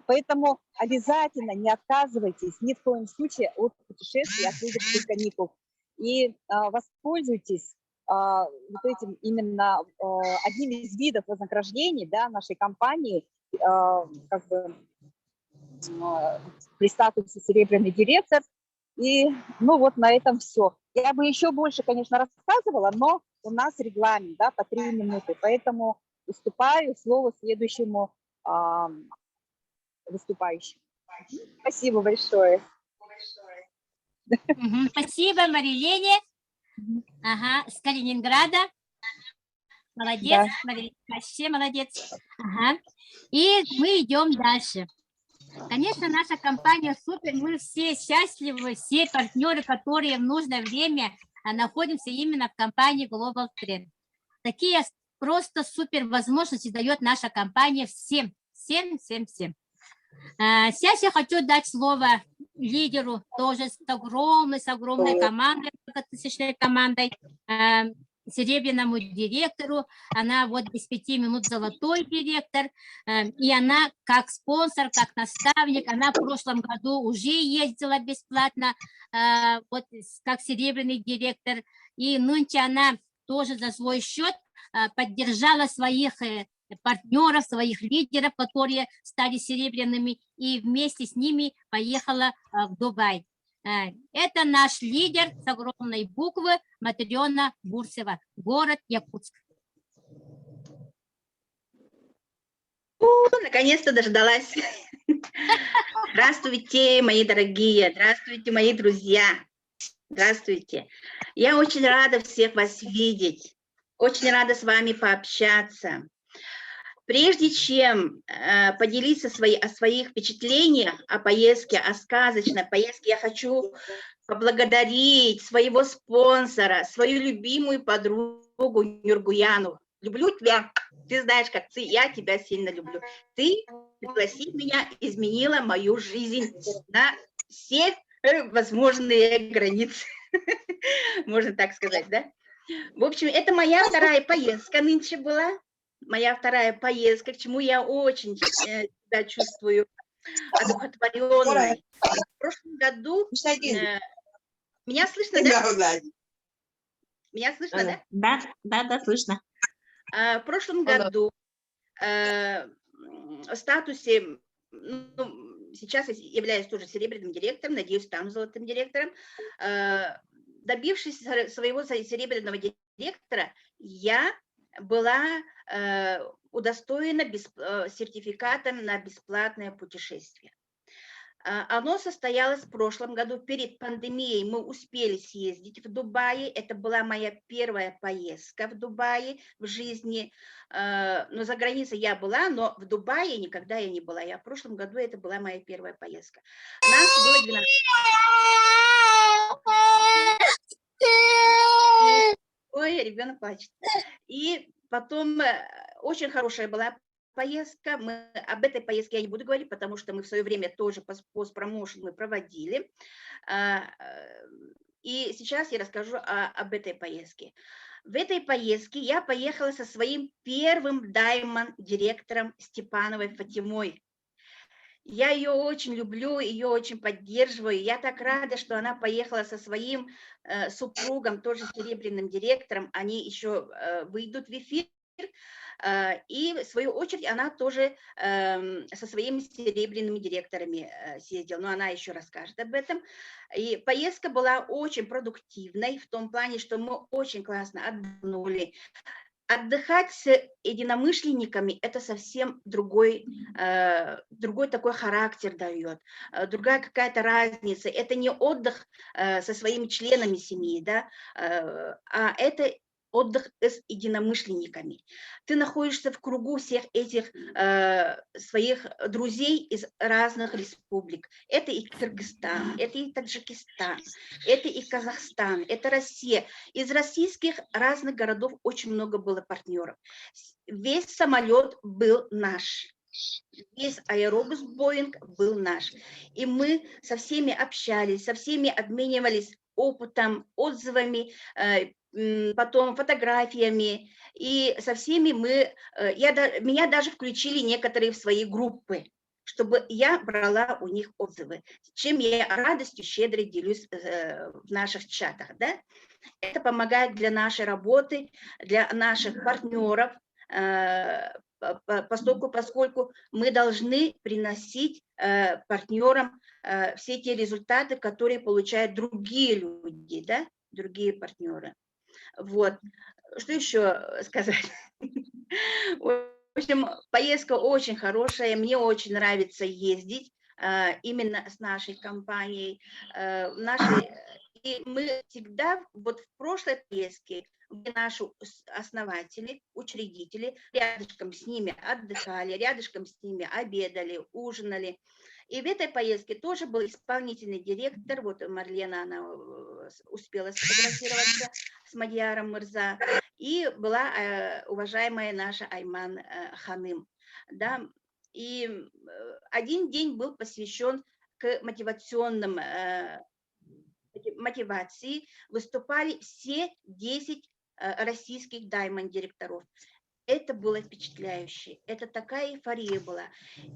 Поэтому обязательно не отказывайтесь ни в коем случае от путешествий, от лидерских каникул. И воспользуйтесь вот этим именно одним из видов вознаграждений, да, нашей компании, как бы при статусе серебряный директор. И ну вот на этом все. Я бы еще больше, конечно, рассказывала, но у нас регламент, да, по 3 минуты, поэтому уступаю слово следующему выступающему. Спасибо большое. Спасибо, Марилене. Ага, с Калининграда. Молодец, Да. Марилена, вообще молодец. Ага. И мы идем дальше. Конечно, наша компания супер, мы все счастливы, все партнеры, которые в нужное время находимся именно в компании Global Trend. Такие просто супер возможности дает наша компания всем. Сейчас я хочу дать слово лидеру, тоже с огромной командой, многотысячной командой, серебряному директору. Она вот без 5 минут золотой директор, и она как спонсор, как наставник, она в прошлом году уже ездила бесплатно, вот как серебряный директор, и нынче она тоже за свой счет поддержала своих партнеров, своих лидеров, которые стали серебряными, и вместе с ними поехала в Дубай. Это наш лидер с огромной буквы Матрена Бурцева, город Якутск. Наконец-то дождалась. Здравствуйте, мои дорогие, здравствуйте, мои друзья. Здравствуйте. Я очень рада всех вас видеть, очень рада с вами пообщаться. Прежде чем поделиться о своих впечатлениях о поездке, о сказочной поездке, я хочу поблагодарить своего спонсора, свою любимую подругу Нюргуяну. Люблю тебя, ты знаешь, как я тебя сильно люблю. Ты, пригласив меня, изменила мою жизнь на все возможные границы, можно так сказать, да? В общем, это моя вторая поездка нынче была. Моя вторая поездка, к чему я очень себя чувствую одухотворенной. В прошлом году... меня слышно, да? Меня слышно, да? Да, слышно. В прошлом году в статусе... сейчас я являюсь тоже серебряным директором, надеюсь, стану золотым директором. Добившись своего серебряного директора, я была удостоена сертификатом на бесплатное путешествие. Оно состоялось в прошлом году, перед пандемией мы успели съездить в Дубае, это была моя первая поездка в Дубае в жизни, но за границей я была, но в Дубае никогда я не была, в прошлом году это была моя первая поездка. Нас было 12. Ой, ребенок плачет. И потом очень хорошая была поездка. Об этой поездке я не буду говорить, потому что мы в свое время тоже постпромоушен мы проводили. И сейчас я расскажу об этой поездке. В этой поездке я поехала со своим первым даймонд-директором Степановой Фатимой. Я ее очень люблю, ее очень поддерживаю. Я так рада, что она поехала со своим супругом, тоже серебряным директором. Они еще выйдут в эфир. И, в свою очередь, она тоже со своими серебряными директорами съездила. Но она еще расскажет об этом. И поездка была очень продуктивной в том плане, что мы очень классно отдохнули. Отдыхать с единомышленниками – это совсем другой такой характер дает, другая какая-то разница. Это не отдых со своими членами семьи, да, а это отдых с единомышленниками. Ты находишься в кругу всех этих своих друзей из разных республик. Это и Кыргызстан, это и Таджикистан, это и Казахстан, это Россия. Из российских разных городов очень много было партнеров. Весь самолет был наш. Весь аэробус Боинг был наш. И мы со всеми общались, со всеми обменивались опытом, отзывами, потом фотографиями. И со всеми меня даже включили некоторые в свои группы, чтобы я брала у них отзывы, чем я радостью щедро делюсь в наших чатах. Да? Это помогает для нашей работы, для наших партнеров, поскольку мы должны приносить партнерам все те результаты, которые получают другие люди, да? Другие партнеры. Вот. Что еще сказать? В общем, поездка очень хорошая, мне очень нравится ездить именно с нашей компанией. И мы всегда, вот в прошлой поездке, где наши основатели, учредители, рядышком с ними отдыхали, рядышком с ними обедали, ужинали. И в этой поездке тоже был исполнительный директор, вот Марлена, она успела сфотографироваться с Мадьяром Мырза, и была уважаемая наша Айман Ханым. Да? И один день был посвящен к мотивационным мотивации. Выступали все 10 российских даймонд-директоров. Это было впечатляюще. Это такая эйфория была.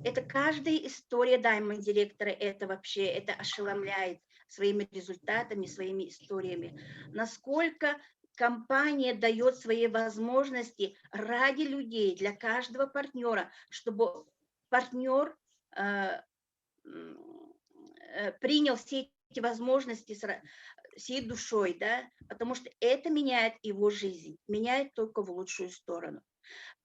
Это каждая история даймонд-директора, это вообще, это ошеломляет своими результатами, своими историями. Насколько компания дает свои возможности ради людей, для каждого партнера, чтобы партнер принял все эти возможности всей душой, да, потому что это меняет его жизнь, меняет только в лучшую сторону.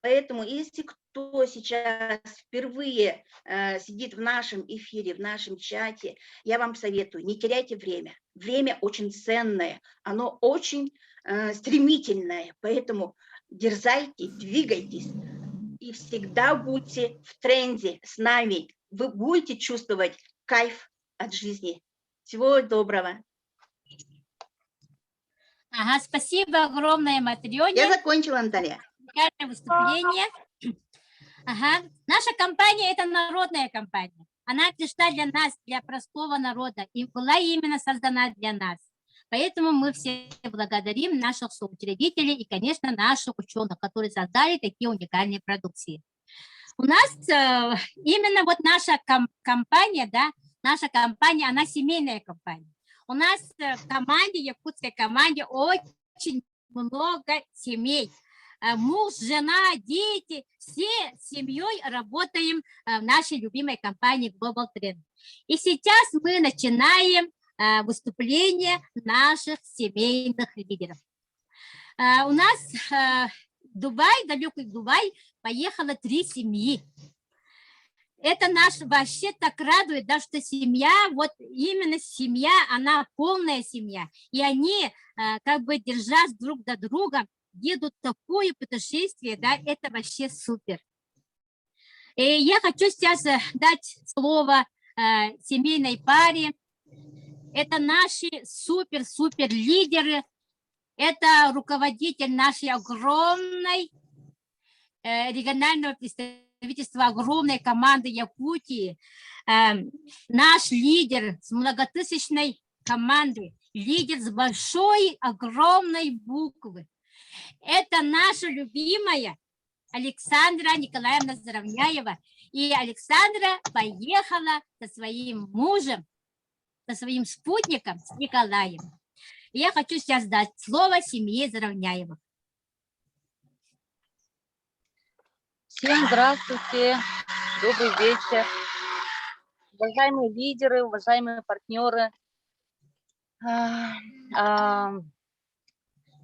Поэтому, если кто сейчас впервые сидит в нашем эфире, в нашем чате, я вам советую, не теряйте время. Время очень ценное, оно очень стремительное, поэтому дерзайте, двигайтесь и всегда будьте в тренде с нами. Вы будете чувствовать кайф от жизни. Всего доброго. Ага, спасибо огромное, Матрёне. Я закончила, Наталья. Выступление. Ага. Наша компания – это народная компания. Она пришла для нас, для простого народа, и была именно создана для нас. Поэтому мы все благодарим наших соучредителей и, конечно, наших ученых, которые создали такие уникальные продукции. У нас именно вот наша компания, да, наша компания, она семейная компания. У нас в команде, якутской команде, очень много семей. Муж, жена, дети, все с семьей работаем в нашей любимой компании Global Trend. И сейчас мы начинаем выступление наших семейных лидеров. У нас в Дубай, далекий Дубай, поехало 3 семьи. Это нас вообще так радует, да, что семья, вот именно семья, она полная семья. И они, как бы держась друг до друга, едут в такое путешествие, да, это вообще супер. И я хочу сейчас дать слово семейной паре. Это наши супер-супер лидеры. Это руководитель нашей огромной регионального представительства, огромной команды Якутии. Наш лидер с многотысячной командой, лидер с большой, огромной буквы. Это наша любимая Александра Николаевна Заровняева. И Александра поехала со своим мужем, со своим спутником, с Николаем. И я хочу сейчас дать слово семье Заровняевых. Всем здравствуйте, добрый вечер. Уважаемые лидеры, уважаемые партнеры.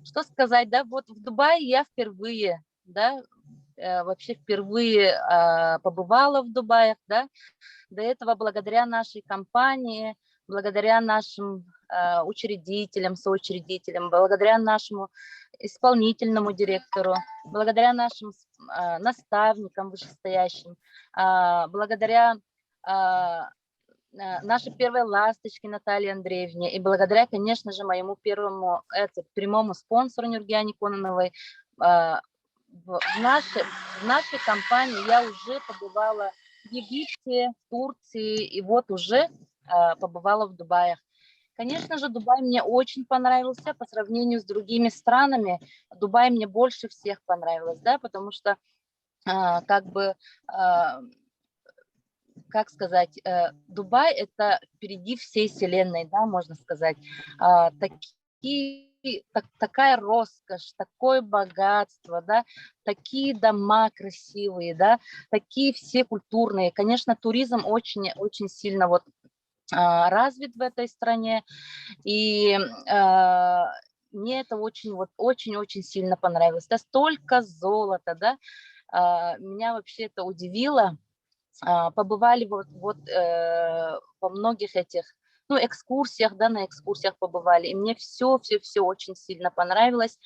Что сказать, да, вот в Дубае я впервые, да, вообще впервые побывала в Дубае, да, до этого благодаря нашей компании, благодаря нашим учредителям, соучредителям, благодаря нашему исполнительному директору, благодаря нашим наставникам вышестоящим, благодаря нашей первой ласточке Наталье Андреевне и благодаря, конечно же, моему прямому спонсору Нургиане Кононовой. В нашей компании я уже побывала в Египте, в Турции и вот уже побывала в Дубае. Конечно же, Дубай мне очень понравился по сравнению с другими странами. Дубай мне больше всех понравилось, да, потому что как бы, как сказать, Дубай это впереди всей вселенной, да, можно сказать. Такая роскошь, такое богатство, да, такие дома красивые, да, такие все культурные. Конечно, туризм очень сильно вот развит в этой стране, и мне это очень сильно понравилось. Да, столько золота, да, меня вообще это удивило. Побывали во многих этих, ну, экскурсиях, да, на экскурсиях побывали, и мне все очень сильно понравилось.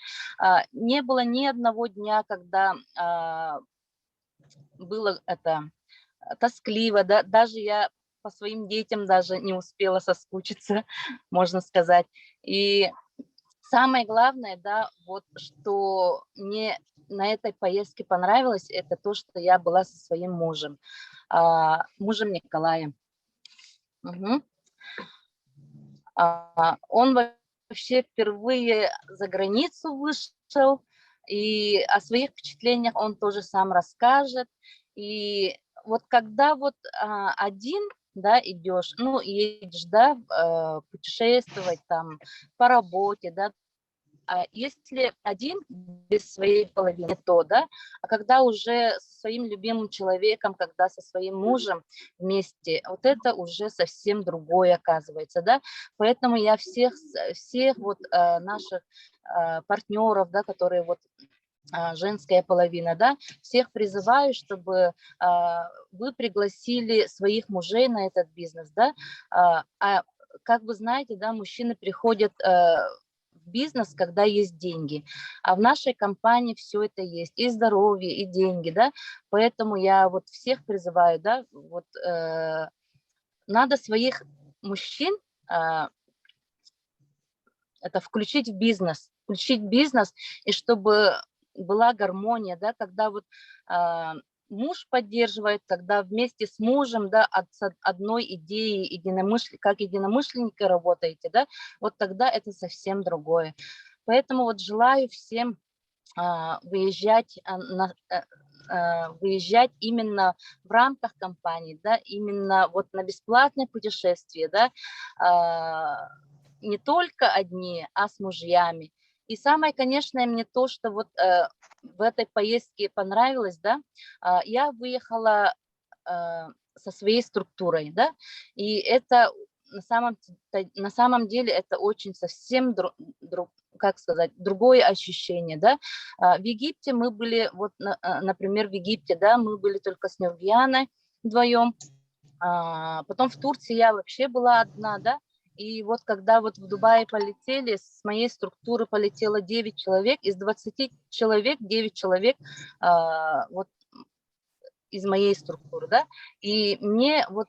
Не было ни одного дня, когда было это тоскливо, да, даже я по своим детям даже не успела соскучиться, можно сказать. И самое главное, да, вот что мне на этой поездке понравилось, это то, что я была со своим мужем, мужем Николаем. Угу. Он вообще впервые за границу вышел, и о своих впечатлениях он тоже сам расскажет. И вот когда вот один, да, идешь, ну, едешь, да, путешествовать там по работе, да, если один без своей половины, то, да, а когда уже со своим любимым человеком, когда со своим мужем вместе, вот это уже совсем другое оказывается, да, поэтому я всех вот наших партнеров, да, которые вот женская половина, да, всех призываю, чтобы вы пригласили своих мужей на этот бизнес, да, как вы знаете, да, мужчины приходят в бизнес, когда есть деньги, а в нашей компании все это есть, и здоровье, и деньги, да, поэтому я вот всех призываю, да, вот надо своих мужчин это включить в бизнес, и чтобы была гармония, да, когда вот муж поддерживает, когда вместе с мужем, да, от одной идеи, как единомышленники работаете, да, вот тогда это совсем другое. Поэтому вот желаю всем выезжать именно в рамках компании, да, именно вот на бесплатное путешествие, да, не только одни, а с мужьями. И самое, конечно, мне то, что вот в этой поездке понравилось, да, я выехала со своей структурой, да, и это на самом деле это очень совсем как сказать, другое ощущение, да. В Египте мы были, вот, например, в Египте, да, мы были только с Нургианой вдвоем, потом в Турции я вообще была одна, да, и вот когда вот в Дубае полетели, с моей структуры полетело 9 человек, из 20 человек 9 человек вот из моей структуры, да, и мне вот,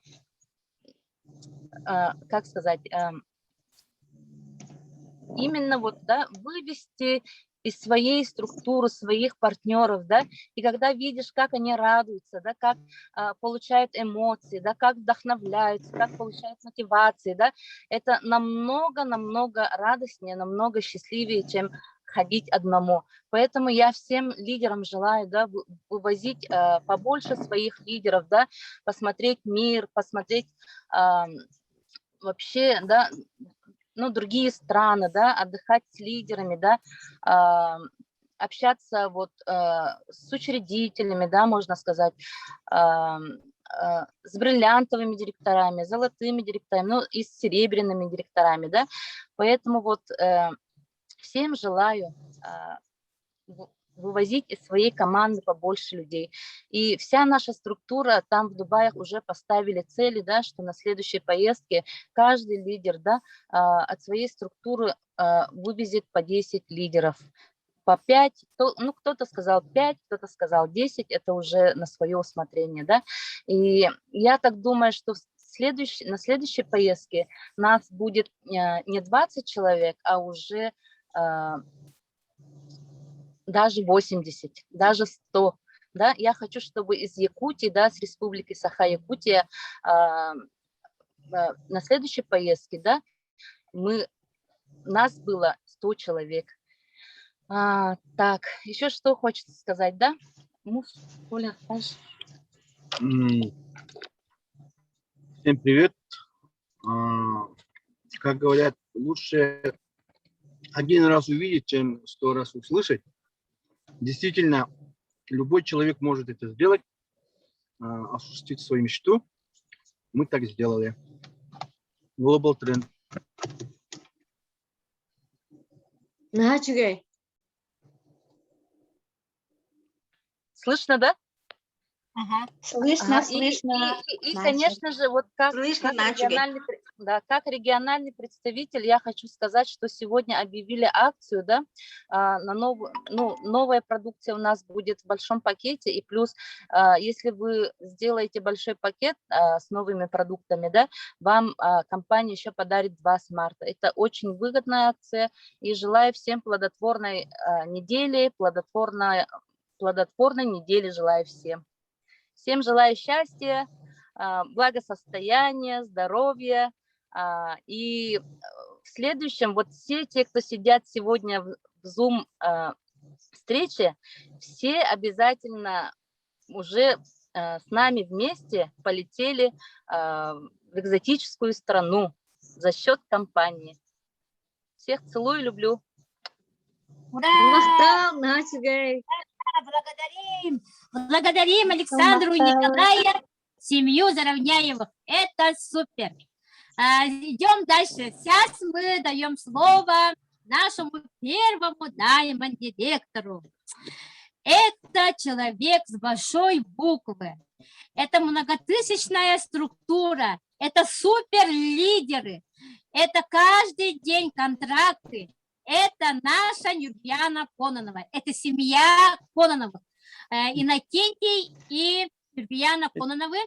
как сказать, именно вот, да, вывести из своей структуры, своих партнеров, да, и когда видишь, как они радуются, да, как получают эмоции, да, как вдохновляются, как получают мотивации, да, это намного радостнее, намного счастливее, чем ходить одному. Поэтому я всем лидерам желаю, да, вывозить побольше своих лидеров, да, посмотреть мир, посмотреть вообще, да, ну, другие страны, да, отдыхать с лидерами, да, общаться вот с учредителями, да, можно сказать, с бриллиантовыми директорами, золотыми директорами, ну, и с серебряными директорами, да, поэтому вот всем желаю вывозить из своей команды побольше людей. И вся наша структура там в Дубае уже поставили цели, да, что на следующей поездке каждый лидер, да, от своей структуры вывезет по 10 лидеров, по 5, ну, кто-то сказал 5, кто-то сказал 10, это уже на свое усмотрение, да. И я так думаю, что на следующей поездке нас будет не 20 человек, а уже даже 80, даже 100, да, я хочу, чтобы из Якутии, да, с республики Саха-Якутия на следующей поездке, да, нас было 100 человек. Так, еще что хочется сказать, да? Оля, скажешь? Всем привет. Как говорят, лучше один раз увидеть, чем 100 раз услышать. Действительно, любой человек может это сделать, осуществить свою мечту. Мы так сделали. Global Trend. Слышно, да? Ага. Слышно, слышно. И, конечно же, вот как региональный представитель, я хочу сказать, что сегодня объявили акцию, да, на новая продукция у нас будет в большом пакете, и плюс, если вы сделаете большой пакет с новыми продуктами, да, вам компания еще подарит 2 смарта. Это очень выгодная акция, и желаю всем плодотворной недели, плодотворной недели желаю всем. Всем желаю счастья, благосостояния, здоровья. И в следующем, вот все те, кто сидят сегодня в Zoom встрече, все обязательно уже с нами вместе полетели в экзотическую страну за счет компании. Всех целую, люблю. Ура! Благодарим Александру и Николая, семью Заровняевых. Это супер. Идем дальше. Сейчас мы даем слово нашему первому даймонд-директору. Это человек с большой буквы. Это многотысячная структура. Это суперлидеры. Это каждый день контракты. Это наша Юлиана Кононова. Это семья Кононовых. Иннокентий и Юлиана Кононовы.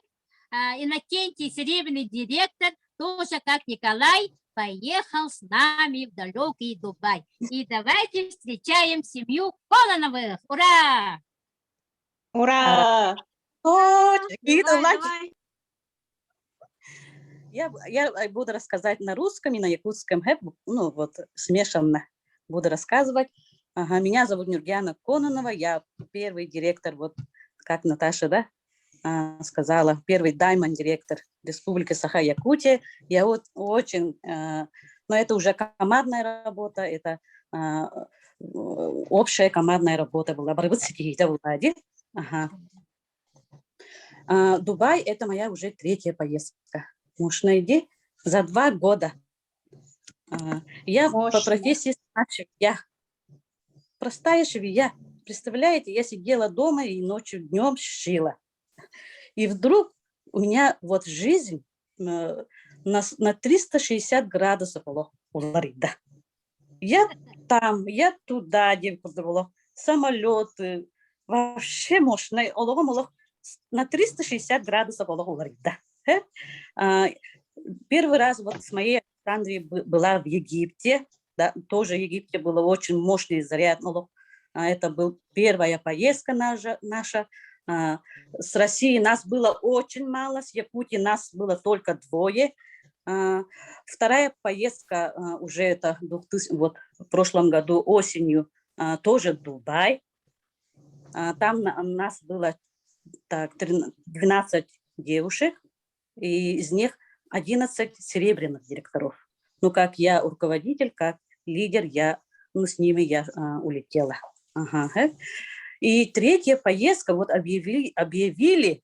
Иннокентий, серебряный директор, тоже как Николай, поехал с нами в далекий Дубай. И давайте встречаем семью Кононовых. Ура! Ура! Я буду рассказать на русском и на якутском, ну вот смешанно буду рассказывать. Ага, меня зовут Юлиана Кононова, я первый директор, вот как Наташа, да, сказала, первый даймонд-директор Республики Саха-Якутия. Я вот очень, но это уже командная работа, это общая командная работа была. Ага. Дубай – это моя уже 3-я поездка. Можно идти за 2 года. Я по профессии я простая швея. Представляете, я сидела дома и ночью, днем шила. И вдруг у меня вот жизнь на 360 градусов была. Я там, я туда, самолеты, вообще можно, на 360 градусов была. Первый раз вот с моей Александрой была в Египте, да, тоже в Египте было очень мощный заряд. Это была первая поездка наша. С Россией нас было очень мало, с Якутией нас было только 2. Вторая поездка уже это вот в прошлом году осенью, тоже Дубай. Там у нас было 12 девушек, и из них 11 серебряных директоров. Ну, как я руководитель, как лидер, с ними я улетела. Ага. И 3-я поездка, вот объявили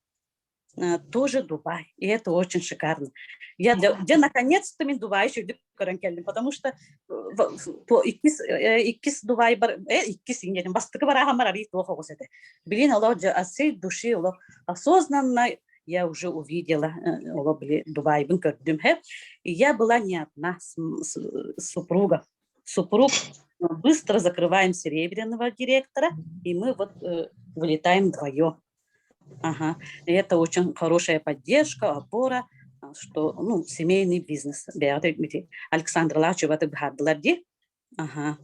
тоже Дубай. И это очень шикарно. Я наконец-то в Дубай еще потому что икис Дубай души осознанно я уже увидела Дубай. И я была не одна с супругом. Супруг быстро закрываем серебряного директора, и мы вот вылетаем вдвоем. Ага. И это очень хорошая поддержка, опора, что семейный бизнес. Александр Лачева ага.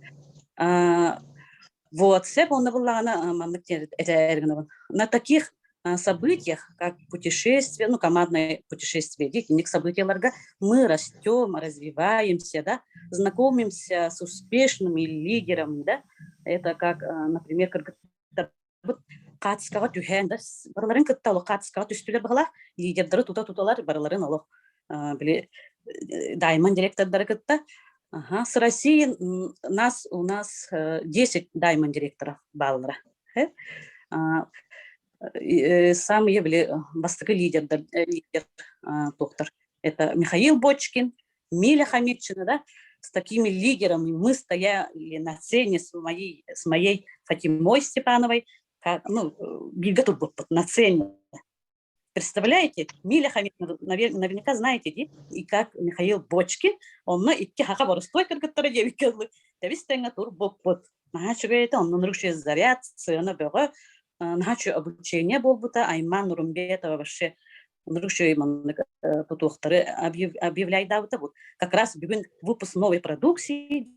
Вот, все на таких событиях, как путешествие, ну, командное путешествие, длительных событий, мы растем, развиваемся, да, знакомимся с успешными лидерами, да, это как, например, қатысқаға түйен, да, бараларын кытталы қатысқаға түстілер бағала, лидердары тута-туталар, бараларын олық, дайман директордары кытта. Ага, с России у нас 10 дайман директоров баллара. Самые были бастығы лидер доктор. Это Михаил Бочкин, Миля Хамидчина, да, с такими лидерами мы стояли на сцене с моей Фатимой Степановой, ну, готов был на сцене. Представляете, Миля Хамид, наверняка знаете, и как Михаил Бочкин, он на икки хаха боростой, который девик козлы, тавистенга тур бок-бот. Нахачу это он нарушил заряд, сцена бега, нахачу обучение был бута, Айман Нурумбетова вообще нарушил именно потухтары объявляет, да, вот как раз бегун выпуск новой продукции,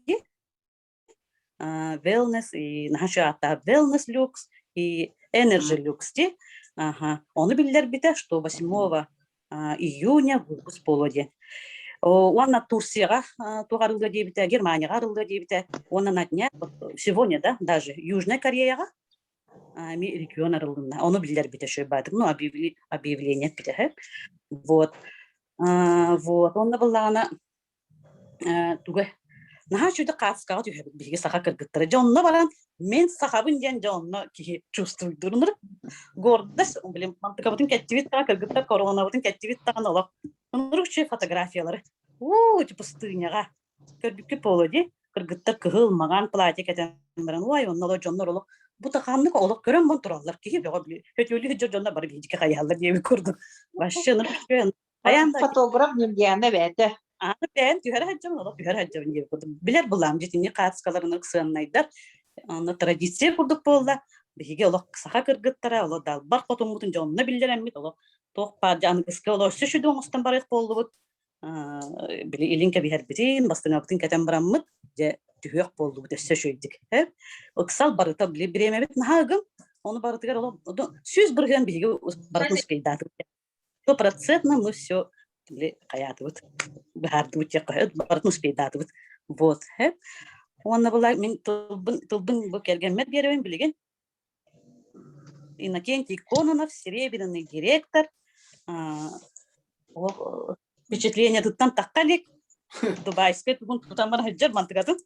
wellness и нахачу ата wellness люкс и energy люкс, ага, он объявлял бите, что 8 июня выпуск полудень. Он на Турция, Германия, он на дня, сегодня, да, даже Южная Корея, регион, он объявлял бите, что ну, объявление, вот, вот, он была на туге. Нахачу да кацкаут ю хебит биги саха кыргыттары жонно баран мен сахабын ден жонно ки чувствуй дурнур гордость билем мантыкабытын кеттибит та кыргыттар коронабытын кеттибит та нолок нуруччу фотографиялары пустыняга көрбүккө полоди кыргыттар кыгылмаган платье кетен баран ой онноло жоннор олок бутаханнык олок көрөм бон тураллар ки бего били хөтөлү жонно бар бижике хаяллар деби көрдүк башчы нуруччу аянда фотограф немдияны бәді. Ben tüher hacım ola tüher hacım diye kurdum. Biler bulam jetini katskalarını kısanaydar. Onu tradisiya kurduk bolla. Bige ola saha kırgıttara ola dalbar kotumutun jonuna bildirenmit ola. Toqpa janı kıska ola şu doğustan barık boldu bu. Bile ilinke bir herbitin bastına bütün keten baramıt je tüher boldu bu desse şöydik. O kısal barıta bile biremebit nahagım. Onu barıtgar ola süz burgen bige barıtmış kaydatı. 100% мы все каятыбыт баардыбыт жакка бартын спейдатыбыт вот онна була мен тылбын бу келгенмет беребин билген Иннокентий Кононов, серебряный директор, впечатление тут там таккалик дубайский тут там хаджар мантыгатын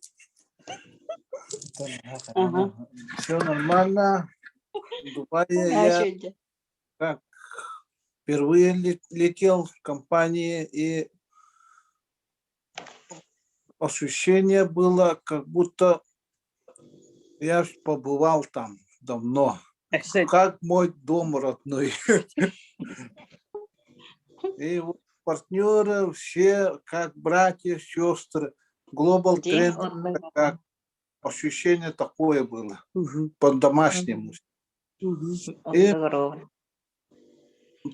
Все нормально. В Дубае я как впервые летел в компании, и ощущение было, как будто я побывал там давно, как мой дом родной. И вот партнеры все как братья, сестры. Global Trend, как ощущение такое было, по-домашнему. И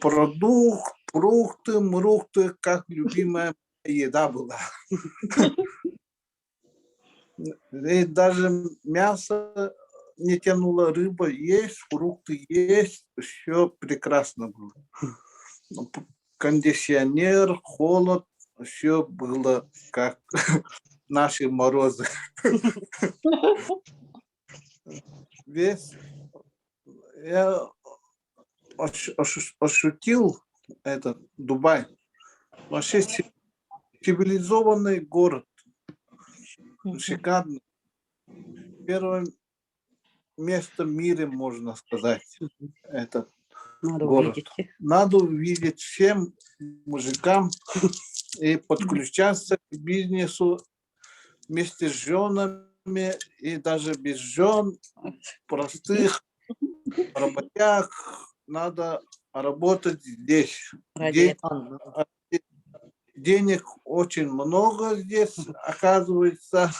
продукт, фрукты, как любимая еда была. И даже мясо не тянуло, рыба есть, фрукты есть, все прекрасно было. Кондиционер, холод, все было как наши морозы. Весь я ощутил этот Дубай. Вообще цивилизованный город. Шикарный. Первое место в мире, можно сказать, этот город. Надо увидеть всем мужикам и подключаться к бизнесу вместе с женами и даже без жен, простых работяг. Надо работать здесь. Денег очень много здесь, оказывается.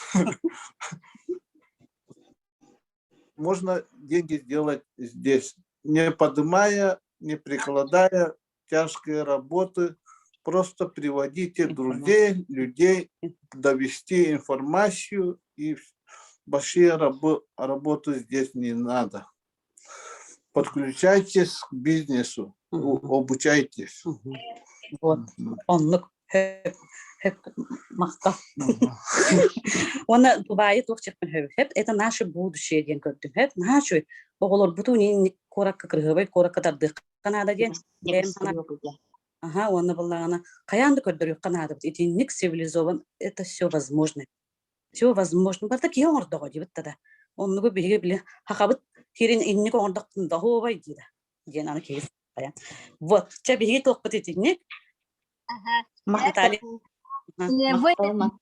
Можно деньги сделать здесь, не поднимая, не прикладая тяжкие работы. Просто приводите друзей, людей, довести информацию, и большие работы здесь не надо. подключайтесь к бизнесу, обучайтесь. Вот, он мақтал. Оны Дубайы тоқчетпен хөп, это наше будущее ден көрдім. Хөп, нашой оғылар бұтуын коракка кіргібай, коракка дардық қанада ден. Ага, оны болағына қаянды көрдір қанады. Етенік цивилизован, это все возможно. Все возможно. Бар так ең ордығы дейбіт тада. Оны көбеге біле, хақабыт керен еннік ордықтың да обай дейді. Ден аны кейс. Вот, чабеге тоқпыт етенік. Мақтали. Мақтал.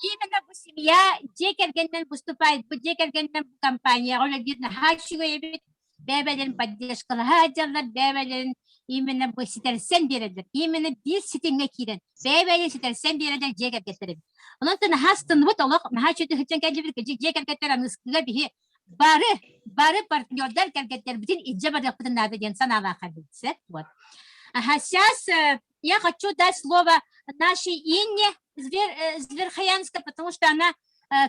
Именно семья декергенмен выступает, декергенмен компания, видно, хачует, бебелен поддержка, хаджалар, бебелен именно ситерсен бередер, именно бир ситинге кирен, бебелен ситерсен бередер декергетерин. Онан тын хастын вот Аллах хачует хачан кадибир декергетерин ныскыга бихи бары партнердар кергетер битин иджабадак битин надо ден санала хабитсе. Вот. Сейчас я хочу дать слово нашей Инне с Верхоянска, потому что она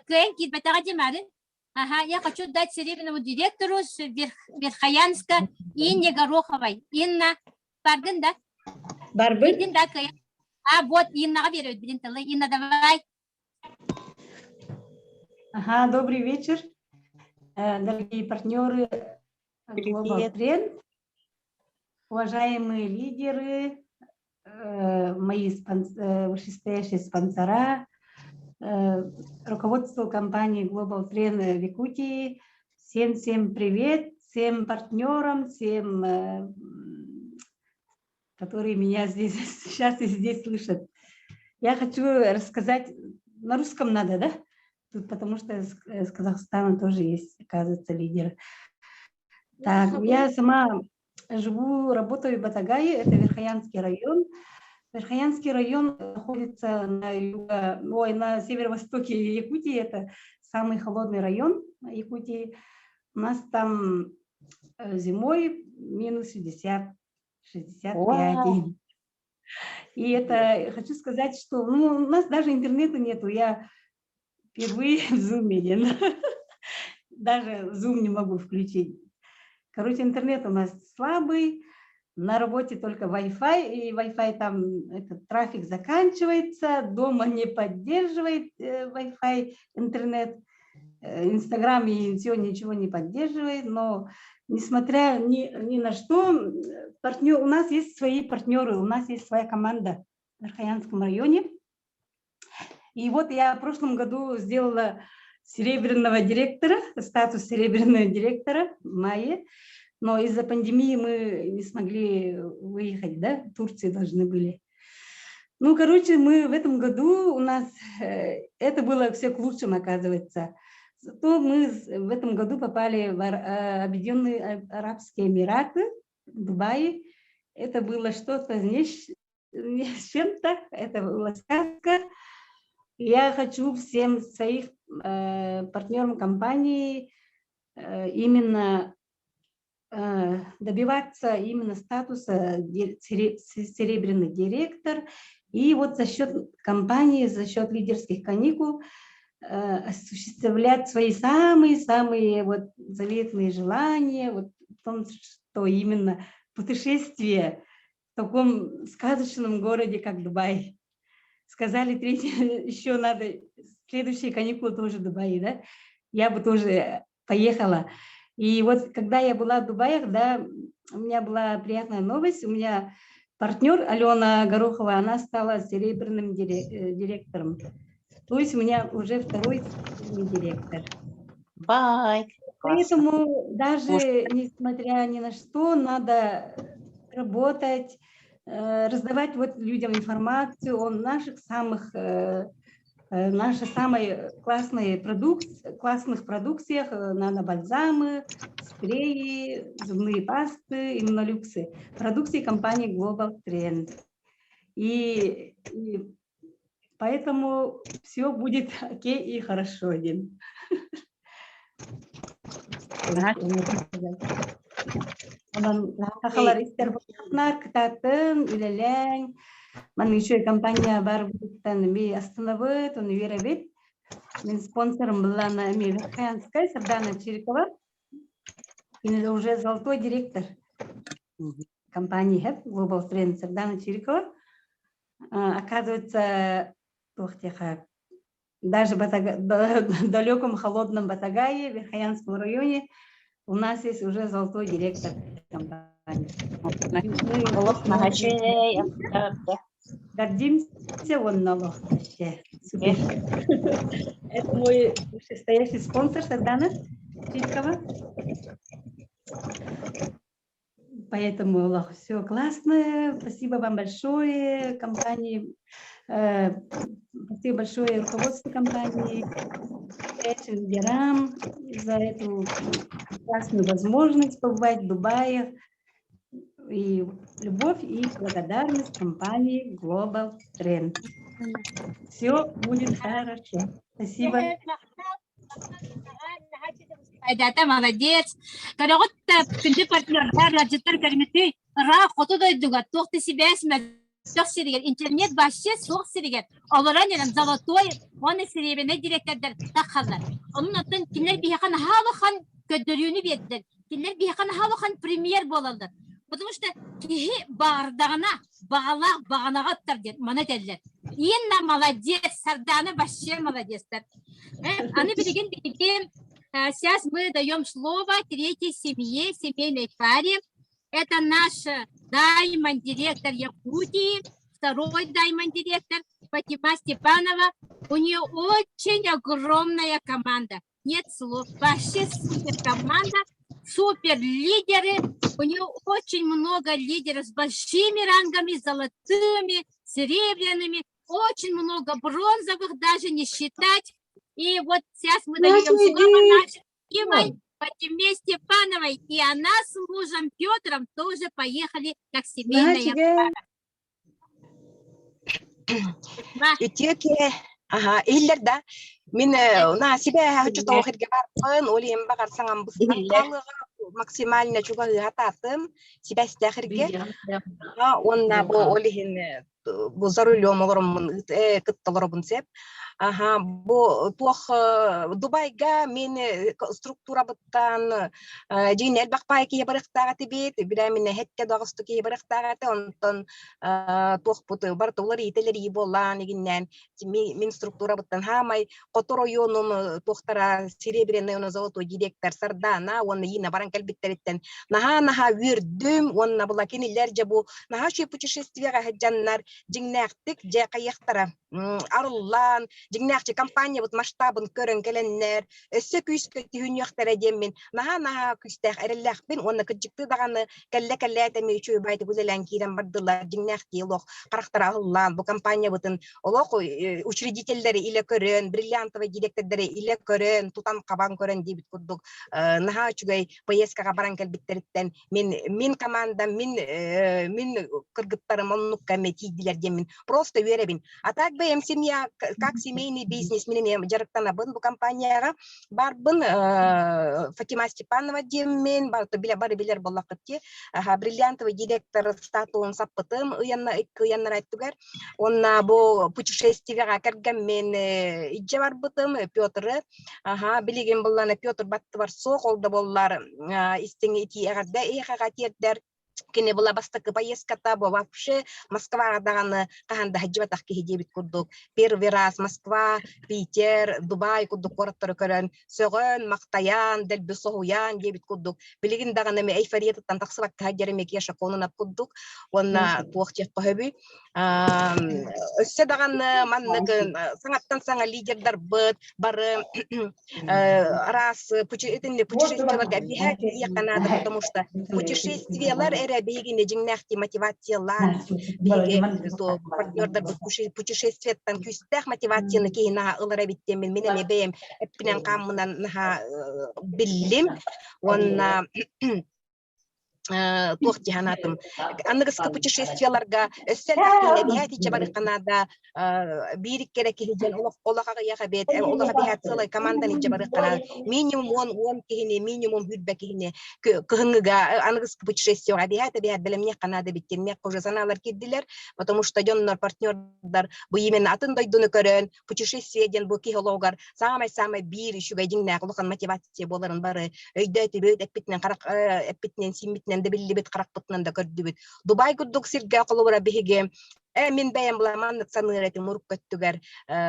клиент Батагадимарин. Ага, я хочу дать серебряному директору с Верхоянска Инне Гороховой. Инна, пардон, да? Барбы? Да, вот Инна берет, Инна, давай. Ага, добрый вечер, дорогие партнеры Global Trend, уважаемые лидеры, мои вышестоящие спонсора, руководство компании Global Trend в Якутии. Всем привет, всем партнерам, всем, которые меня здесь сейчас и здесь слышат. Я хочу рассказать, на русском надо, да? Тут, потому что с Казахстана тоже есть, оказывается, лидер. Так, я сама живу, работаю в Батагае, это Верхоянский район. Верхоянский район находится на северо-востоке Якутии, это самый холодный район Якутии. У нас там зимой минус 60, 65. И это, хочу сказать, что у нас даже интернета нету. Я впервые в Zoom, даже Zoom не могу включить. Короче, интернет у нас слабый, на работе только Wi-Fi, и Wi-Fi там этот трафик заканчивается, дома не поддерживает Wi-Fi, интернет, Инстаграм и все ничего не поддерживает, но несмотря ни на что, у нас есть свои партнеры, у нас есть своя команда в Верхоянском районе. И вот я в прошлом году сделала серебряного директора, статус серебряного директора в мае, но из-за пандемии мы не смогли выехать, да, в Турции должны были. Ну, короче, мы в этом году, у нас это было все к лучшему, оказывается. Зато мы в этом году попали в Объединенные Арабские Эмираты, в Дубае. Это было что-то не с чем-то, это была сказка. Я хочу всем своих партнерам компании именно добиваться именно статуса серебряный директор. И вот за счет компании, за счет лидерских каникул осуществлять свои самые-самые вот заветные желания, вот в том, что именно путешествие в таком сказочном городе, как Дубай. Сказали, третье, еще надо, следующие каникулы тоже в Дубае, да? Я бы тоже поехала. И вот когда я была в Дубае, да, у меня была приятная новость. У меня партнер Алена Горохова, она стала серебряным директором. То есть у меня уже второй директор. Поэтому даже несмотря ни на что, надо работать, раздавать вот людям информацию о наших самые классных продукциях, нанобальзамы, спреи, зубные пасты, иммунолюксы, продукции компании Global Trend. И поэтому все будет окей и хорошо, Дин. Компания бар Оттан ми остановит, он верит. Мен спонсором была на американской Сардана Чирикова. И уже золотой директор компании Global Trend Сардана Чирикова. Оказывается, даже в далеком холодном Батагае, в Верхоянском районе, у нас есть уже золотой директор компании. Гордимся, он налог. Это мой настоящий спонсор Сардана Чирикова. Поэтому все классно. Спасибо вам большое, компании. Спасибо большое руководству компании, лидерам за эту классную возможность побывать в Дубае. И любовь и благодарность компании Global Trend. Все будет хорошо. Спасибо. ده молодец. Когда вот كنت партнер раджитар калимти ра фото дойдуга тохты себя сме сохсирген интернет вообще сохсирген. Оларан елен золотой он серебряный директордар тахалар. Onun атын кинлер бияхан халахан көдөрүнү бердер. Кинлер бияхан халахан премьер болалар. Потому что кихи бардагана баганага аттар мана деллер. Инна молодец, Сардана вообще молодецтер. Аны билген билген. Сейчас мы даем слово третьей семье, семейной паре. Это наш даймонд-директор Якутии, второй даймонд-директор Фатима Степанова. У нее очень огромная команда. Нет слов. Вообще супер команда, супер лидеры. У нее очень много лидеров с большими рангами, золотыми, серебряными. Очень много бронзовых, даже не считать. И вот сейчас мы даем слово нашей Фатиме Степановой, и она с мужем Петром тоже поехали как семейная пара. Ага, иллер да. Мен на себя хочу то хит габар, олим багар сангам бустан максимально чуга хататым себя стахирге. Он на бо олихин бу зарулем огром кытталарбын сеп. Ага, бу тух Дубайга мен структура буттан жин бакпай ки барыктага тибет, била мен хетке дагысту ки барыктага онтон тух буту бар толар ителери боллан игиннен мен структура буттан хамай котор районун тухтара серебряный он золотой директор Сардана, он ина баран келбиттериттен наха вирдүм, он була кинилер жабу наха ши путешествияга хаджаннар жиңнактык же каяктара аруллан жиңнакчы компания бут масштабын көрөн келеннер өссө күскө түйүнүктөр демин наха күстэх эреллахпин онна кыжыкты даганы келле этеми үчөө байды гүзелен кирен бардылар жиңнакчы лох карактар аллан бу компания бутын олох учредительдери иле көрөн бриллиантовый директордери иле көрөн тутан кабан көрөн дебит курдук наха чугай поездкага баран келбиттериттен мен командам мен кыргыттарым оннукка метидилер демин просто веребин а так семья, как семейный бизнес, мен жарыктана бын бу компанияга барбын Фатима Степанова демен барды билер боллакытти бриллиантовый директор статуын саппытым ыяннар айттыгар онна бу путешествияга кирген мен ижже барбытым Петр билеген булланы Петр батты бар соколда боллар истең ити агада эхага тердер кене була бастакы поездката бо вообще Москва даганы каханда хаҗбатак киһидебит курдук первый раз Москва, Питер, Дубай курдук кораттары көрөн сөгөн мактаян делби соуян дебит курдук билигин даганы ме эйфориятан таксыбак хаҗерме кеша конунап курдук онна туакчет пахеби өссө даганы манныгы саңаттан саңа лидердар бары раз путешествияларга бихать канада потому что путешествиялар бегине жиңнахти мотивациялар партнердар путешествиеттан күстэх мотивацияны кейна ылара биттем мен эбем эппинен камынан биллим онна туох тиханатым. Анныгыскы путешествияларга өссөлбәккейне бихәт иче бары Канада бирик керек кихиден олаға яға бет, олаға бихәт сылай командан иче бары Канада. Минимум 10 кихине, минимум хүлбә кихине кыһыңыга анныгыскы путешествияга бихәт белемне Канада биттенме кожасаналар киддилер, потому что жоннор партнердар бу именно атын дойдуны көрөн путешествиеден бу кихологар самай бир ишуга диңнәк улахан мотивация боларын бары өйдө төбөт эппитнен карак эппитнен симмитнен де билли бит карак бутнан да көрдүбүт. Дубай гуддук сирге колобура биһиге мен бәйәм буламан саныйрәте мурук көттүгәр.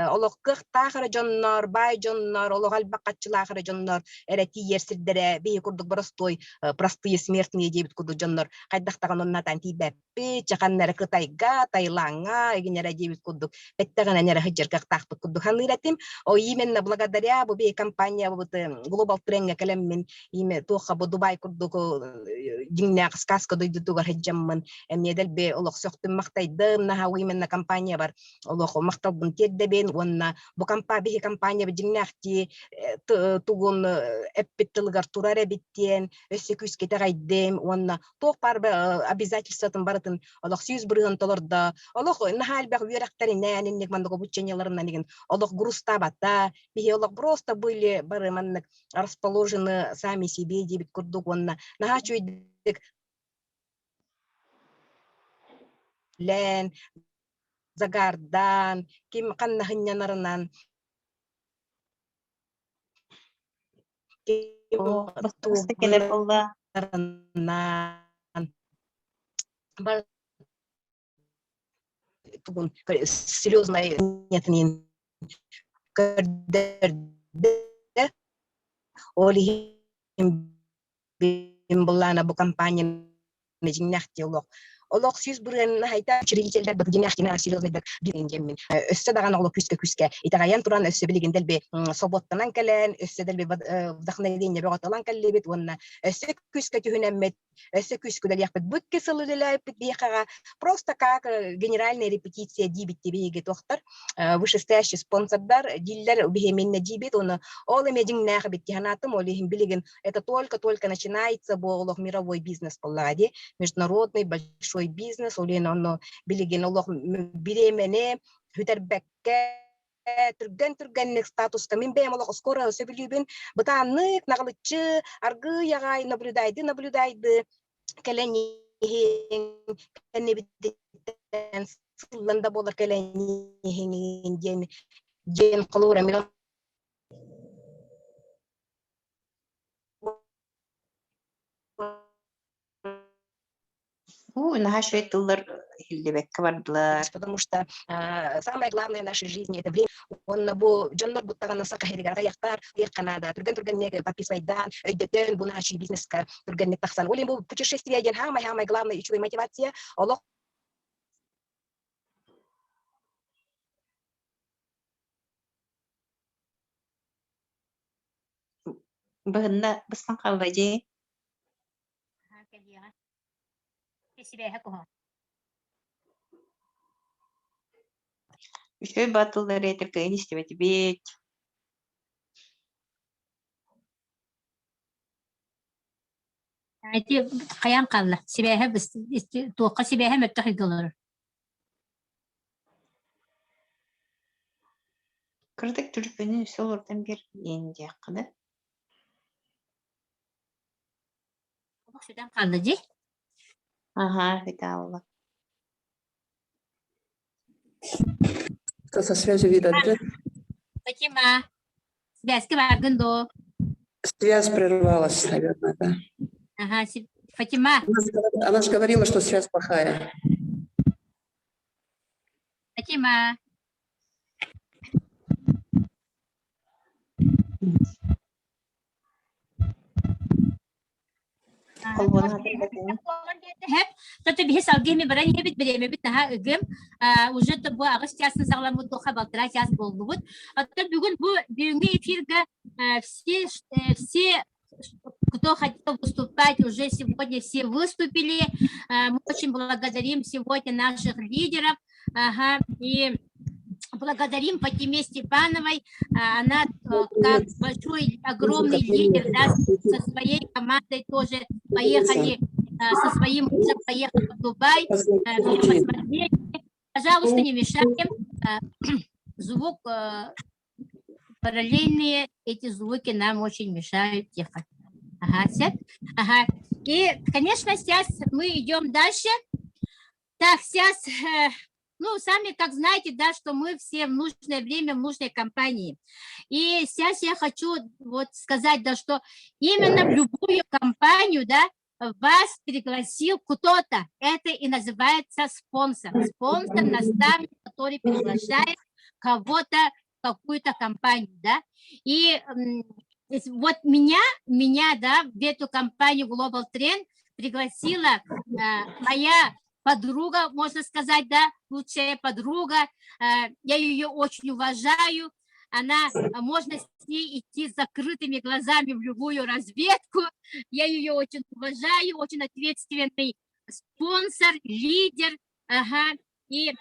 Олок кыхтахыры жоннор, бай жоннор, олок албакатчылахыры жоннор, эрети ерсирдере бии курдук простой, простые смертные дебит курдук жоннор. Кайдактаган оннатан тибәппи, чаканнары Кытайга, Таиланга, эгенере дебит курдук. Беттаган энере хыджыр кыхтахпыт курдук ханырәтим. О именно благодаря бу бии компания бу Global Trend келеммен име тоха бу Дубай курдук диңнәк сказка дойдутугар хыджаммын. Эмнедел бе олок сөктүм мактайдым. Именно компания бар олох макталбын теддебен онна бу компания компания жиңнакти тугун эппиттилгар турара биттен өсөкүс кетагайдем онна ток бар обязательствотун барытын олох 100 брыгын толорда олох нахалбак юрактарын нэнинник мандыго бученяларынан деген олох груста бата бихи олох просто были бары маннык расположены сами себе дебит курдук онна нахачуйдик лен загардан ким канна хыннянарынан серьезной нетнин оли имблана бу компания нежинахти олох 100 брен хайта учредителдер бу динахтина серьезный бек бирингемин өссө даган олох күскө итагаян туран өссө билигиндел бе соботтанан келен өссө дел бе вдохновение бөгөталан келебит онна өссө күскө түһүнеммет өссө күскүдел якпыт бүкке сылылылайпыт бияхага просто как генеральная репетиция дибит тебеге тохтар вышестоящий спонсордар диллер бихеменне дибит оны ол эмедиң нахы бит тиханатым олихим билигин это только начинается бу олох мировой бизнес коллади международный большой бизнес, олен оно билеген олох биремене хүтербекке түрген статуска мен бем олох скоро сөбүлүбүн бутаннык нагалычы аргы ягай наблюдайды келени кенебиттен сылланда болор келени ген кылуура мен потому что самое главное в нашей жизни это время. Он бу джоннор буттаган сакахиригара яктар Канада турген неге подписывайдан өйдөтөн бу наши бизнеска турген таксан. Олен бу путешествие ген самое главное ичуй мотивация. Олох быһынна быстан калбайдэ Üçüy batıllar etirken istebeti bit. Ayti kayan kallı. Sibehe tuğka sibehe möttühü kılır. Kırdık türüpünü solurdan bir yendi yakıdı. Şuradan kaldı değil. Ага, это Allah. Кто со связью видно, да? Фатима, связь кваргандо. Связь прервалась, наверное, да. Ага, Фатима. Она же говорила, что связь плохая. Фатима. Тот бихис алгеми баран ебит береме бит наха ыгым уже бу агыс ясын саглам бу тоха балтыра яз болдубут. Атта бүгүнгү эфирге все кто хотел выступать, уже сегодня все выступили. Мы очень благодарим сегодня наших лидеров. Ага, и благодарим Фатиме Степановой. Она как большой, огромный лидер, да, со своей командой тоже поехали со своим мужем поехал в Дубай, посмотреть. Пожалуйста, не мешаем. Звук параллельные, эти звуки нам очень мешают. Тихо. Ага, сядь. Ага. И, конечно, сейчас мы идем дальше. Так, сейчас, ну, сами как знаете, да, что мы все в нужное время в нужной компании. И сейчас я хочу вот сказать, да, что именно в любую компанию, да, вас пригласил кто-то. Это и называется спонсор. Спонсор, наставник, который приглашает кого-то в какую-то компанию, да. И вот меня, да, в эту компанию Global Trend пригласила моя подруга, можно сказать, да, лучшая подруга. Я ее очень уважаю. Она, можно с ней идти с закрытыми глазами в любую разведку. Я ее очень уважаю, очень ответственный спонсор, лидер. Ага. И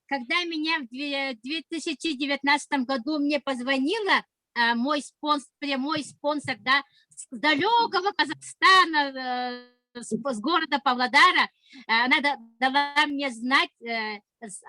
когда меня в 2019 году мне позвонила мой спонсор, да, с далекого Казахстана, с города Павлодара, она дала мне знать,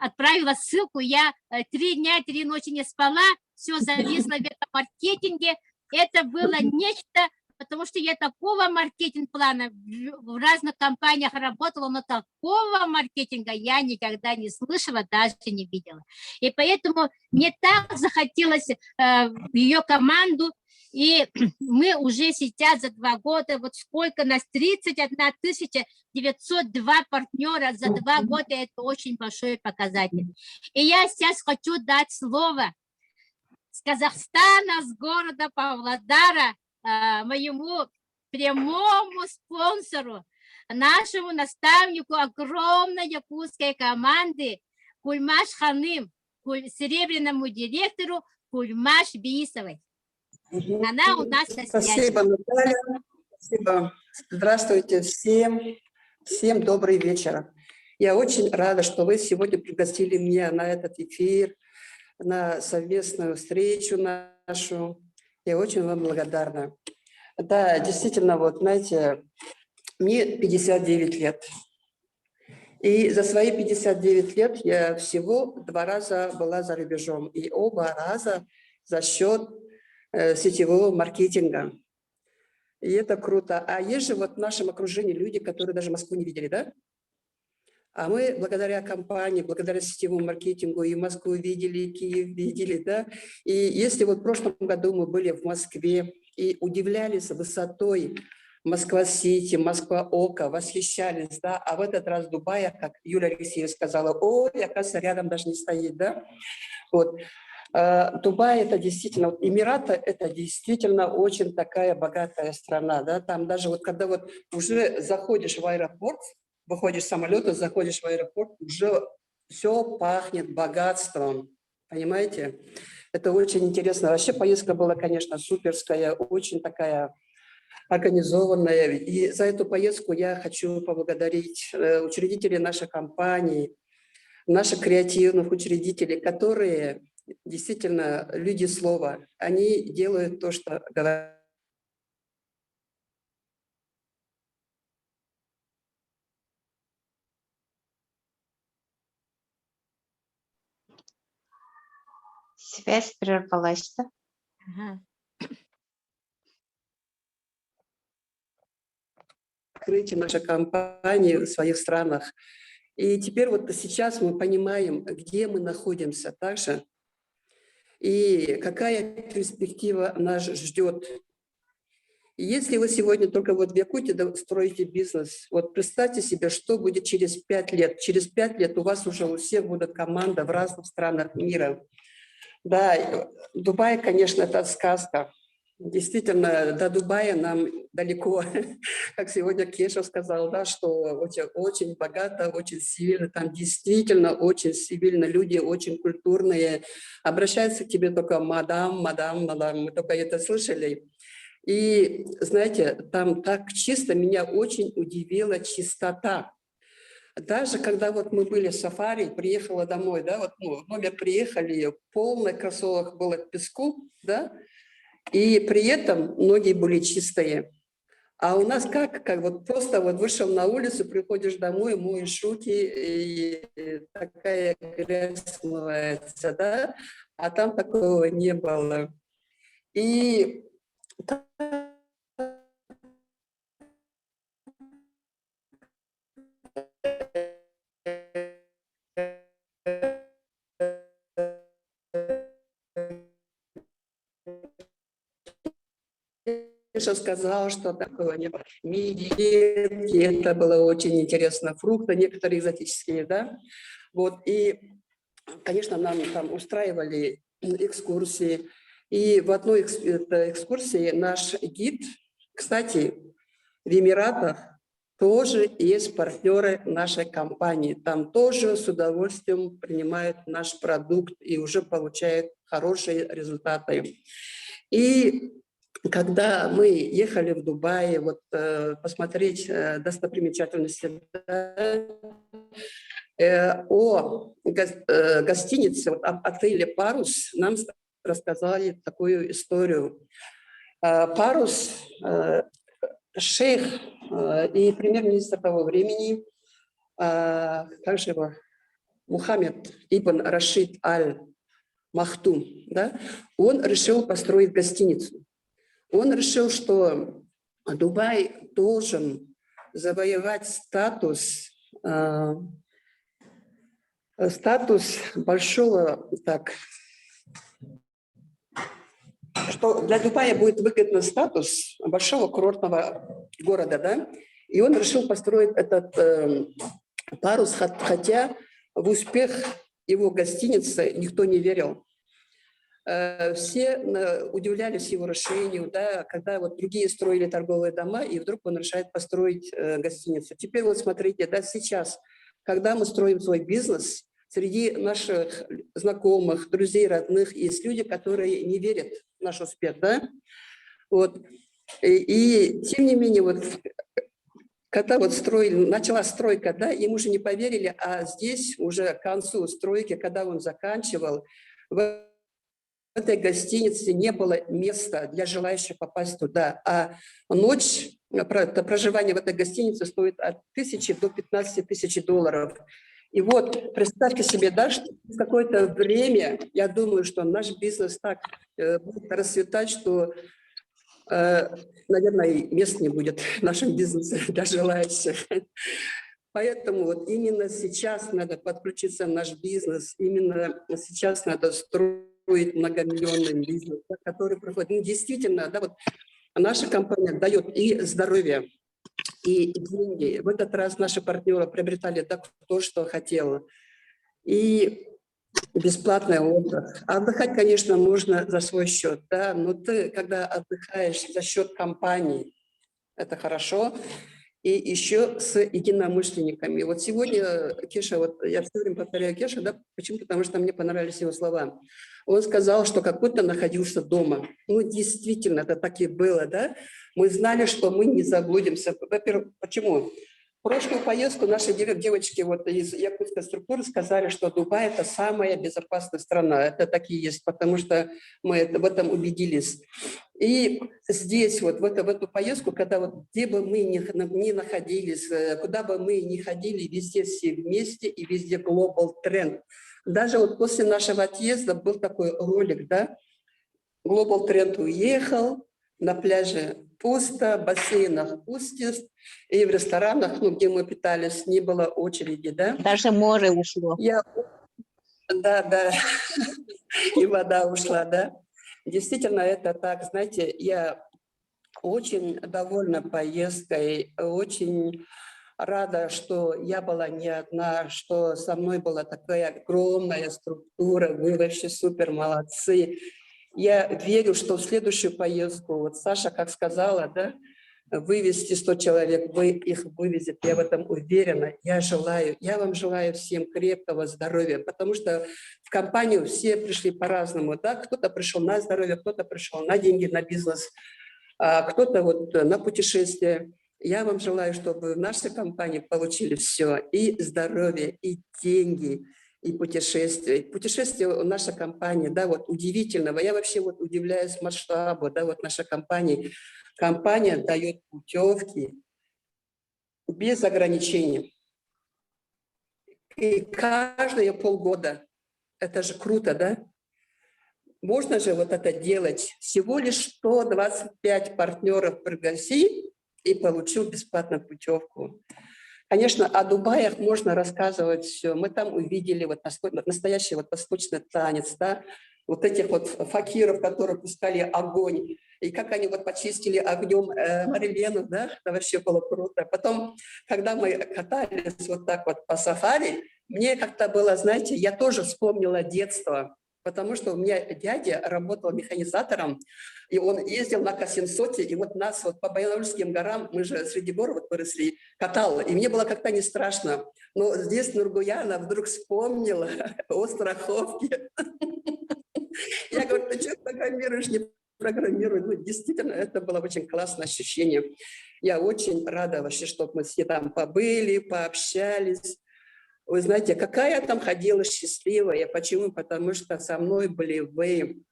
отправила ссылку, я 3 дня, 3 ночи не спала, все зависло в этом маркетинге. Это было нечто, потому что я такого маркетинг-плана в разных компаниях работала, но такого маркетинга я никогда не слышала, даже не видела. И поэтому мне так захотелось в ее команду, и мы уже сейчас за 2 года, вот сколько нас, 31 902 партнера за 2 года, это очень большой показатель. И я сейчас хочу дать слово с Казахстана, с города Павлодара, моему прямому спонсору, нашему наставнику огромной якутской команды Кульмаш Ханым, серебряному директору Кульмаш Биисовой. Она у нас на связи. Спасибо, Наталья. Спасибо. Здравствуйте всем. Всем добрый вечер. Я очень рада, что вы сегодня пригласили меня на этот эфир, на совместную встречу нашу. Я очень вам благодарна. Да, действительно, вот, знаете, мне 59 лет. И за свои 59 лет я всего 2 раза была за рубежом. И оба раза за счет сетевого маркетинга. И это круто. А есть же вот в нашем окружении люди, которые даже Москву не видели, да? А мы благодаря компании, благодаря сетевому маркетингу и Москву видели, и Киев видели, да? И если вот в прошлом году мы были в Москве и удивлялись высотой Москва-Сити, Москва-Ока, восхищались, да? А в этот раз Дубая, как Юлия Алексеевна сказала, ой, оказывается, рядом даже не стоит, да? Вот. Дубай – это действительно, Эмираты – это действительно очень такая богатая страна, да? Там даже вот когда вот уже заходишь в аэропорт, выходишь с самолета, заходишь в аэропорт, уже все пахнет богатством, понимаете? Это очень интересно. Вообще поездка была, конечно, суперская, очень такая организованная. И за эту поездку я хочу поблагодарить учредителей нашей компании, наших креативных учредителей, которые действительно люди слова. Они делают то, что говорят. Связь прервалась, да? Ага. Открытие нашей компании в своих странах. И теперь вот сейчас мы понимаем, где мы находимся также, и какая перспектива нас ждет. И если вы сегодня только вот в Якутии строите бизнес, вот представьте себе, что будет через 5 лет. Через 5 лет у вас уже у всех будет команда в разных странах мира. Да, Дубай, конечно, это сказка. Действительно, до Дубая нам далеко, как сегодня Кеша сказал, да, что очень, очень богато, очень сильно, там действительно очень сильно, люди очень культурные, обращаются к тебе только мадам, мадам, мадам, мы только это слышали. И, знаете, там так чисто, меня очень удивила чистота. Даже когда вот мы были в сафари, приехала домой, да, вот в номер приехали, полный кроссовок было к песку, да, и при этом ноги были чистые. А у нас как вот просто вот вышел на улицу, приходишь домой, моешь руки, и такая грязь смывается, да? А там такого не было. И Миша сказал, что такого не было. Медведки, это было очень интересно. Фрукты некоторые экзотические, да. Вот, и, конечно, нам там устраивали экскурсии. И в одной экскурсии наш гид, кстати, в Эмиратах тоже есть партнеры нашей компании. Там тоже с удовольствием принимают наш продукт и уже получают хорошие результаты. И когда мы ехали в Дубай, вот, посмотреть достопримечательности, о гостинице, об отеле «Парус», нам рассказали такую историю. «Парус», шейх и премьер-министр того времени, как же его, Мухаммед ибн Рашид аль-Махтум, да, он решил построить гостиницу. Он решил, что Дубай должен завоевать статус большого, так, что для Дубая будет выгодный статус большого курортного города, да? И он решил построить этот парус, хотя в успех его гостиницы никто не верил. Все удивлялись его решению, да, когда вот другие строили торговые дома, и вдруг он решает построить гостиницу. Теперь вот смотрите, да, сейчас, когда мы строим свой бизнес, среди наших знакомых, друзей, родных есть люди, которые не верят в наш успех, да, вот. И тем не менее, вот, когда вот началась стройка, да, им уже не поверили, а здесь уже к концу стройки, когда он заканчивал, в этой гостинице не было места для желающих попасть туда, а ночь, проживание в этой гостинице стоит от 1000 до 15 тысяч долларов. И вот представьте себе, да, что в какое-то время, я думаю, что наш бизнес так будет расцветать, что, наверное, и мест не будет в нашем бизнесе для желающих. Поэтому вот именно сейчас надо подключиться в наш бизнес, именно сейчас надо строить многомиллионный бизнес, который проходит. Ну, действительно, да, вот наша компания дает и здоровье, и деньги. В этот раз наши партнеры приобретали так то, что хотела. И бесплатный отдых. Отдыхать, конечно, можно за свой счет, да, но ты, когда отдыхаешь за счет компании, это хорошо. И еще с единомышленниками. Вот сегодня Кеша, вот я все время повторяю Кеша, да, почему? Потому что мне понравились его слова. Он сказал, что как будто находился дома. Ну, действительно, это так и было, да. Мы знали, что мы не заблудимся. Во-первых, почему? В прошлую поездку наши девочки вот из якутской структуры сказали, что Дубай – это самая безопасная страна. Это так и есть, потому что мы в этом убедились. И здесь, вот в эту поездку, когда вот где бы мы ни находились, куда бы мы ни ходили, везде все вместе и везде global тренд. Даже вот после нашего отъезда был такой ролик, да, global тренд уехал, на пляже пусто, в бассейнах пусто, и в ресторанах, ну, где мы питались, не было очереди, да. Даже море ушло. Да, и вода ушла, да. Действительно, это так, знаете, я очень довольна поездкой, очень рада, что я была не одна, что со мной была такая огромная структура, вы вообще супер молодцы. Я верю, что в следующую поездку, вот Саша, как сказала, да, вывести 100 человек, вы их вывезете, я в этом уверена. Я вам желаю всем крепкого здоровья, потому что в компанию все пришли по-разному, да, кто-то пришел на здоровье, кто-то пришел на деньги, на бизнес, а кто-то вот на путешествие. Я вам желаю, чтобы в нашей компании получили все, и здоровье, и деньги, и путешествия. Путешествия наша компания, да, вот удивительного. Я вообще вот удивляюсь масштабу, да, вот наша компания. Компания дает путевки без ограничений. И каждые полгода. Это же круто, да? Можно же вот это делать. Всего лишь 125 партнеров пригласи и получил бесплатную путевку. Конечно, о Дубаях можно рассказывать все. Мы там увидели вот настоящий вот восточный танец, да? Вот этих вот факиров, которые пускали огонь, и как они вот почистили огнем Марилену, да? Это вообще было круто. Потом, когда мы катались вот так вот по сафари, мне как-то было, знаете, я тоже вспомнила детство, потому что у меня дядя работал механизатором, и он ездил на К-700, и вот нас вот по Баянауульским горам, мы же среди гор вот выросли, катал, и мне было как-то не страшно. Но здесь Нургуяна вдруг вспомнила о страховке. Я говорю, ты что программируешь, не программируй. Ну, действительно, это было очень классное ощущение. Я очень рада вообще, что мы все там побыли, пообщались. Вы знаете, какая я там ходила счастливая. Почему? Потому что со мной были вы,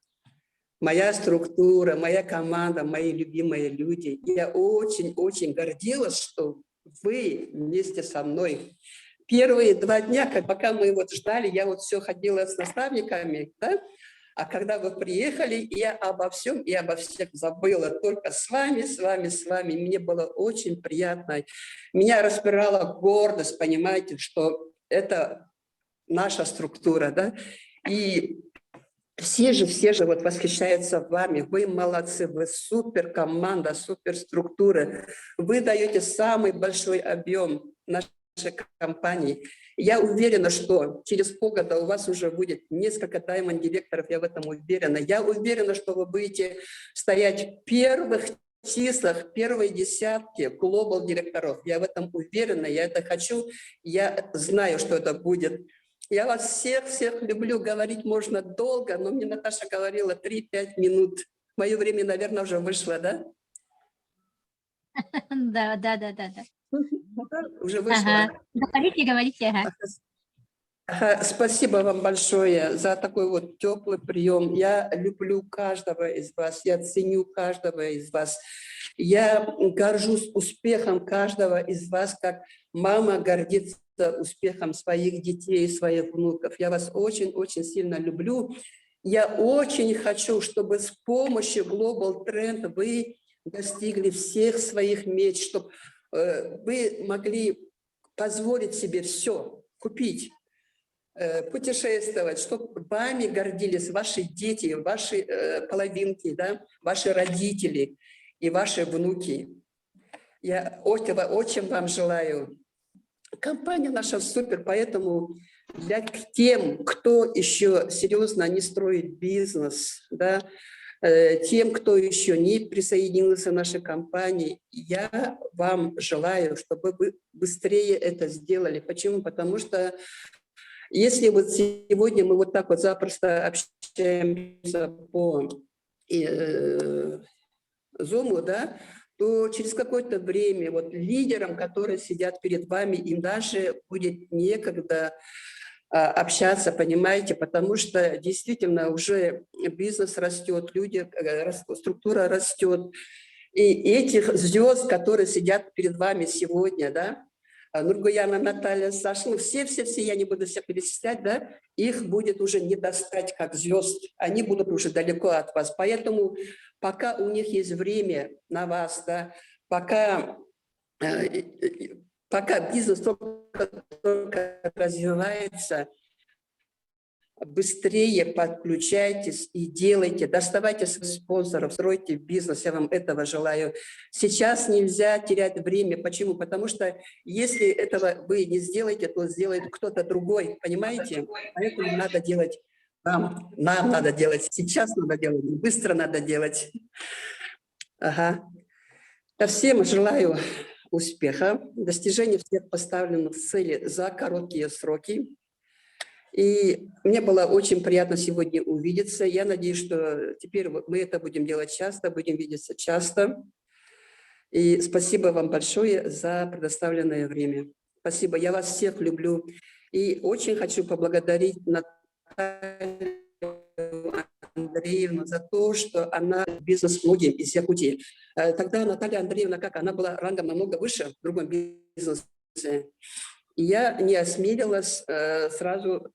моя структура, моя команда, мои любимые люди. Я очень-очень гордилась, что вы вместе со мной. Первые 2 дня, пока мы вот ждали, я вот все ходила с наставниками, да? А когда вы приехали, я обо всем и обо всех забыла. Только с вами. Мне было очень приятно. Меня распирала гордость, понимаете, что это наша структура, да? И все же вот восхищаются вами. Вы молодцы, вы супер команда, супер структура. Вы даете самый большой объем нашей компании. Я уверена, что через полгода у вас уже будет несколько даймонд-директоров, я в этом уверена. Я уверена, что вы будете стоять в первых числах, первой десятке глобал-директоров. Я в этом уверена, я это хочу, я знаю, что это будет. Я вас всех люблю, говорить можно долго, но мне Наташа говорила 3-5 минут. Мое время, наверное, уже вышло, да? Да. Уже вышло. Говорите. Спасибо вам большое за такой вот теплый прием. Я люблю каждого из вас, я ценю каждого из вас. Я горжусь успехом каждого из вас, как мама гордится успехом своих детей, своих внуков. Я вас очень-очень сильно люблю. Я очень хочу, чтобы с помощью Global Trend вы достигли всех своих мечт, чтобы вы могли позволить себе все купить, путешествовать, чтобы вами гордились ваши дети, ваши половинки, да, ваши родители и ваши внуки. Я очень вам желаю. Компания наша супер, поэтому для тем, кто еще серьезно не строит бизнес, да, тем, кто еще не присоединился к нашей компании, я вам желаю, чтобы вы быстрее это сделали. Почему? Потому что если вот сегодня мы вот так вот запросто общаемся по Zoom, да, то через какое-то время вот лидерам, которые сидят перед вами, им даже будет некогда общаться, понимаете, потому что действительно уже бизнес растет, люди, структура растет. И этих звезд, которые сидят перед вами сегодня, да, Нургуяна, Наталья, Саша, ну все, я не буду всех перечислять, да, их будет уже не достать как звезд, они будут уже далеко от вас. Поэтому пока у них есть время на вас, да, пока бизнес только развивается, быстрее подключайтесь и делайте, доставайте своих спонсоров, стройте бизнес, я вам этого желаю. Сейчас нельзя терять время. Почему? Потому что если этого вы не сделаете, то сделает кто-то другой, понимаете? Поэтому надо делать нам надо делать, сейчас надо делать, быстро надо делать. Ага. Я всем желаю успеха, достижения всех поставленных целей за короткие сроки. И мне было очень приятно сегодня увидеться. Я надеюсь, что теперь мы это будем делать часто, будем видеться часто. И спасибо вам большое за предоставленное время. Спасибо. Я вас всех люблю. И очень хочу поблагодарить Наталью Андреевну за то, что она бизнес многим из Якутии. Тогда Наталья Андреевна, как она была рангом намного выше в другом бизнесе, и я не осмелилась сразу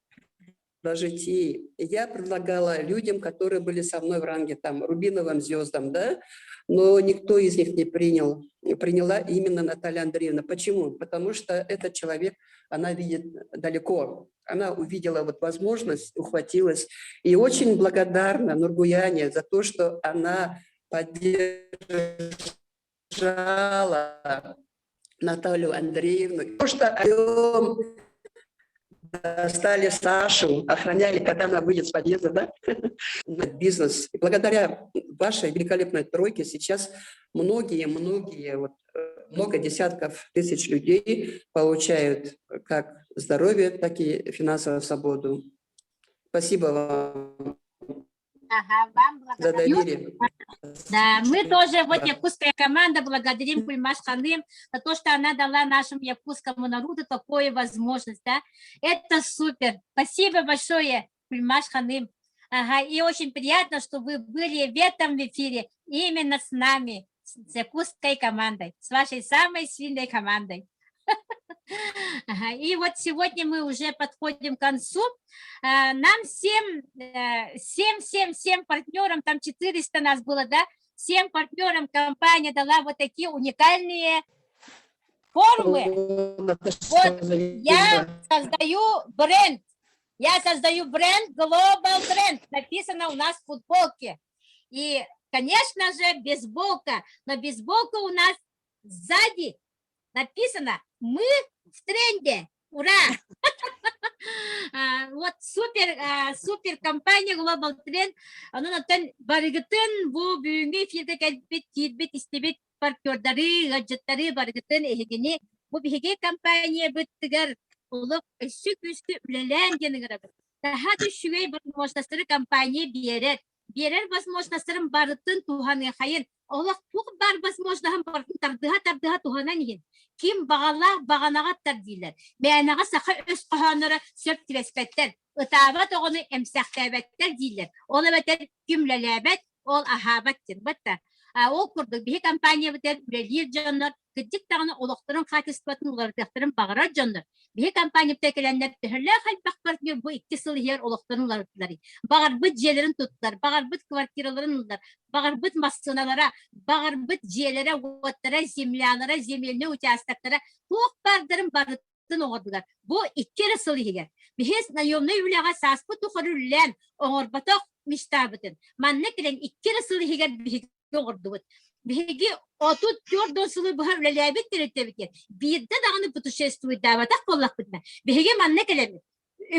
предложить ей. Я предлагала людям, которые были со мной в ранге, там, рубиновым звездам, да, но никто из них не принял. Приняла именно Наталья Андреевна. Почему? Потому что этот человек, она видит далеко. Она увидела вот возможность, ухватилась. И очень благодарна Нургуяне за то, что она поддержала Наталью Андреевну. Потому что стали Сашу, охраняли, когда она выйдет с подъезда, да? Бизнес. И благодаря вашей великолепной тройке сейчас многие, вот, много десятков тысяч людей получают как здоровье, так и финансовую свободу. Спасибо вам Вам за благодарю. доверие. Да, мы тоже, вот Да. якутская команда, благодарим Кульмаш Ханым за то, что она дала нашему якутскому народу такую возможность, да. Это супер. Спасибо большое, Кульмаш Ханым. Ага, и очень приятно, что вы были в этом эфире именно с нами, с якутской командой, с вашей самой сильной командой. Ага, и вот сегодня мы уже подходим к концу. Нам всем партнерам, там 400 нас было, да, всем партнерам компания дала вот такие уникальные формы. Вот я создаю бренд Global Trend, написано у нас в футболке. И, конечно же, бейсболка, но бейсболка у нас сзади написано «Мы в тренде». Ура! Вот супер компания Global Trend. Анан барыгытын бу бүгүнкү эфирге келбит кирбит истебит партнердары, гаджеттары барыгытын эхигини бу биге компания бүттүгөр улук өссү үлелен денигер. Таха түшүгөй возможностары компания берер возможностарын барытын туханы хайын. Олақ тух бар возможностын бартын тардыха туханан еген. Ким бағанағаттар дейлер. Мәнаға сақа өз қағаныры сөп тиреспеттер. Утаба тоғыны әмсәқтәбәттер дейлер. Ол әбәттер күмләләбәт, ол ахабаттер. Бәтті. Ол күрдік. Бе компания бітер үлелер жонлар. Күддік тағыны олықтырын қатыстыбатын олардықтырын бағыра жонлар. Бе компания бітекеләндер түхірлі қалбақ партнер бұл 2 сыл ер олықтырын олардылары. Бағар бұд желерін тұттылар. Бағар бұд квартираларын ұлдар. Бағар бұд массыналара, бағар бұд желері, оттара, землялара, земельні участактара, тоқ бардырын барыттын оғырдылар. Бұл 2 сыл егер. Бехес наемный үліға саспы тұқыры үлілен оғырбатық миштабытын. Манны келен 2 сыл егер бехеге оғырды бұд. Беги 34 сылы бұға үлеләбет тереттебекен. Бирді дағыны путешествует даватақ боллақ бұдна. Беги манны келемет.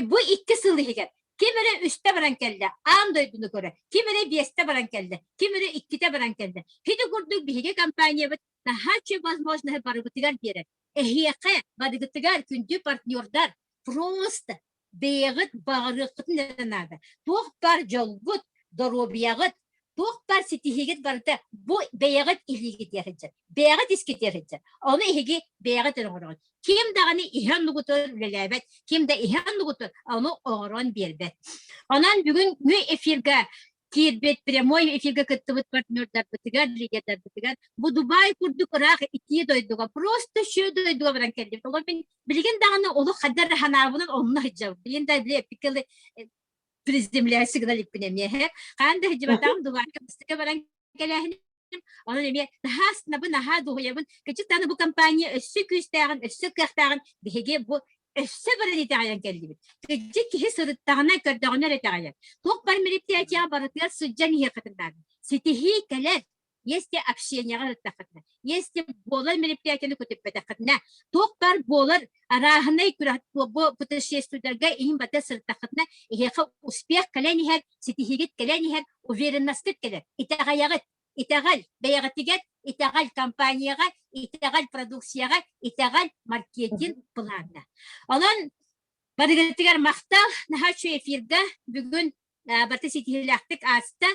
Бұл 2 сылы егер. Kimere 3'te baran kelle, andoydunu göre. Kimere 5'te baran kelle, kimere 2'te baran kelle. Hidi kurduk bir kampanya bet. Наха возможно барыгытыгар берет. Эхиэхэ барыгытыгар күндү партнердар просто бегыт багырыктын надо. Тохтар жолгут доробиягыт Тухтар ситихигит барыта бу бегыт илигит яхычы. Бегыт искит яхычы. Оны ихиги бегыт өргөрөт. Ким даганы ихан нугутор лелебет, ким да ихан нугутор аны огорон бербет. Анан бүгүн мүй эфирге кирбет прямой эфирге кыттыбыт партнердар бытыгар, лидердар бытыгар. Бу Дубай курдук ырак ити дойдуга, просто шö дойдуга баран келди. Олар мен билген даганы олу хадар ханабынын онна хыжабы. Билген да биле пикеле приземляйся гналип пенемне. Ханда хыжабатам Дубай кыстыга баран келехин. Onu demeye daha aslında daha doğuyabın. Küçük tane bu kampanya össü küstağın, össü kırtağın bihege bu össü bir detayın geldi. Küçük ki sırtağına kırdağına detayın. Çok var meriptiyacıya baratlar sucan hiyakatından. Sitihi keler. Есть общение гартахатна. Есть болар мероприятияны көтөп бетахатна. Токтар болар арахнай күрат бу путешествиелерге им бата сыртахатна. Иһе успех каланихер, ситихигит каланихер, уверенность келер. Итагаягыт итагал бәягатигет, итагал компанияга, итагал продукцияга, итагал маркетинг планна. Алан барыгатигар мактал нахачу эфирда бүгүн бартиситилактык аста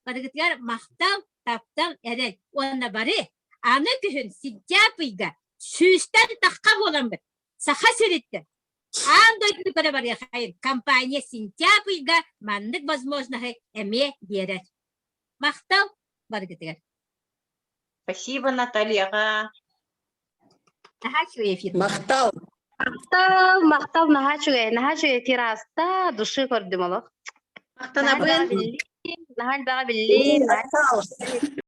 барыгатигар мактал таптал эрен. Онна бары аны күн сентябрьга сүстен такка болам бит. Саха серетте. Андой куда барья хайр. Компания сентябрьга мандык возможно эме берет. Мақтал баргытыгар. Спасибо, Натальяға. Мақтал. Мақтал нахачуге тираста души көрдім олық. Мақтана Нахал бағы білі.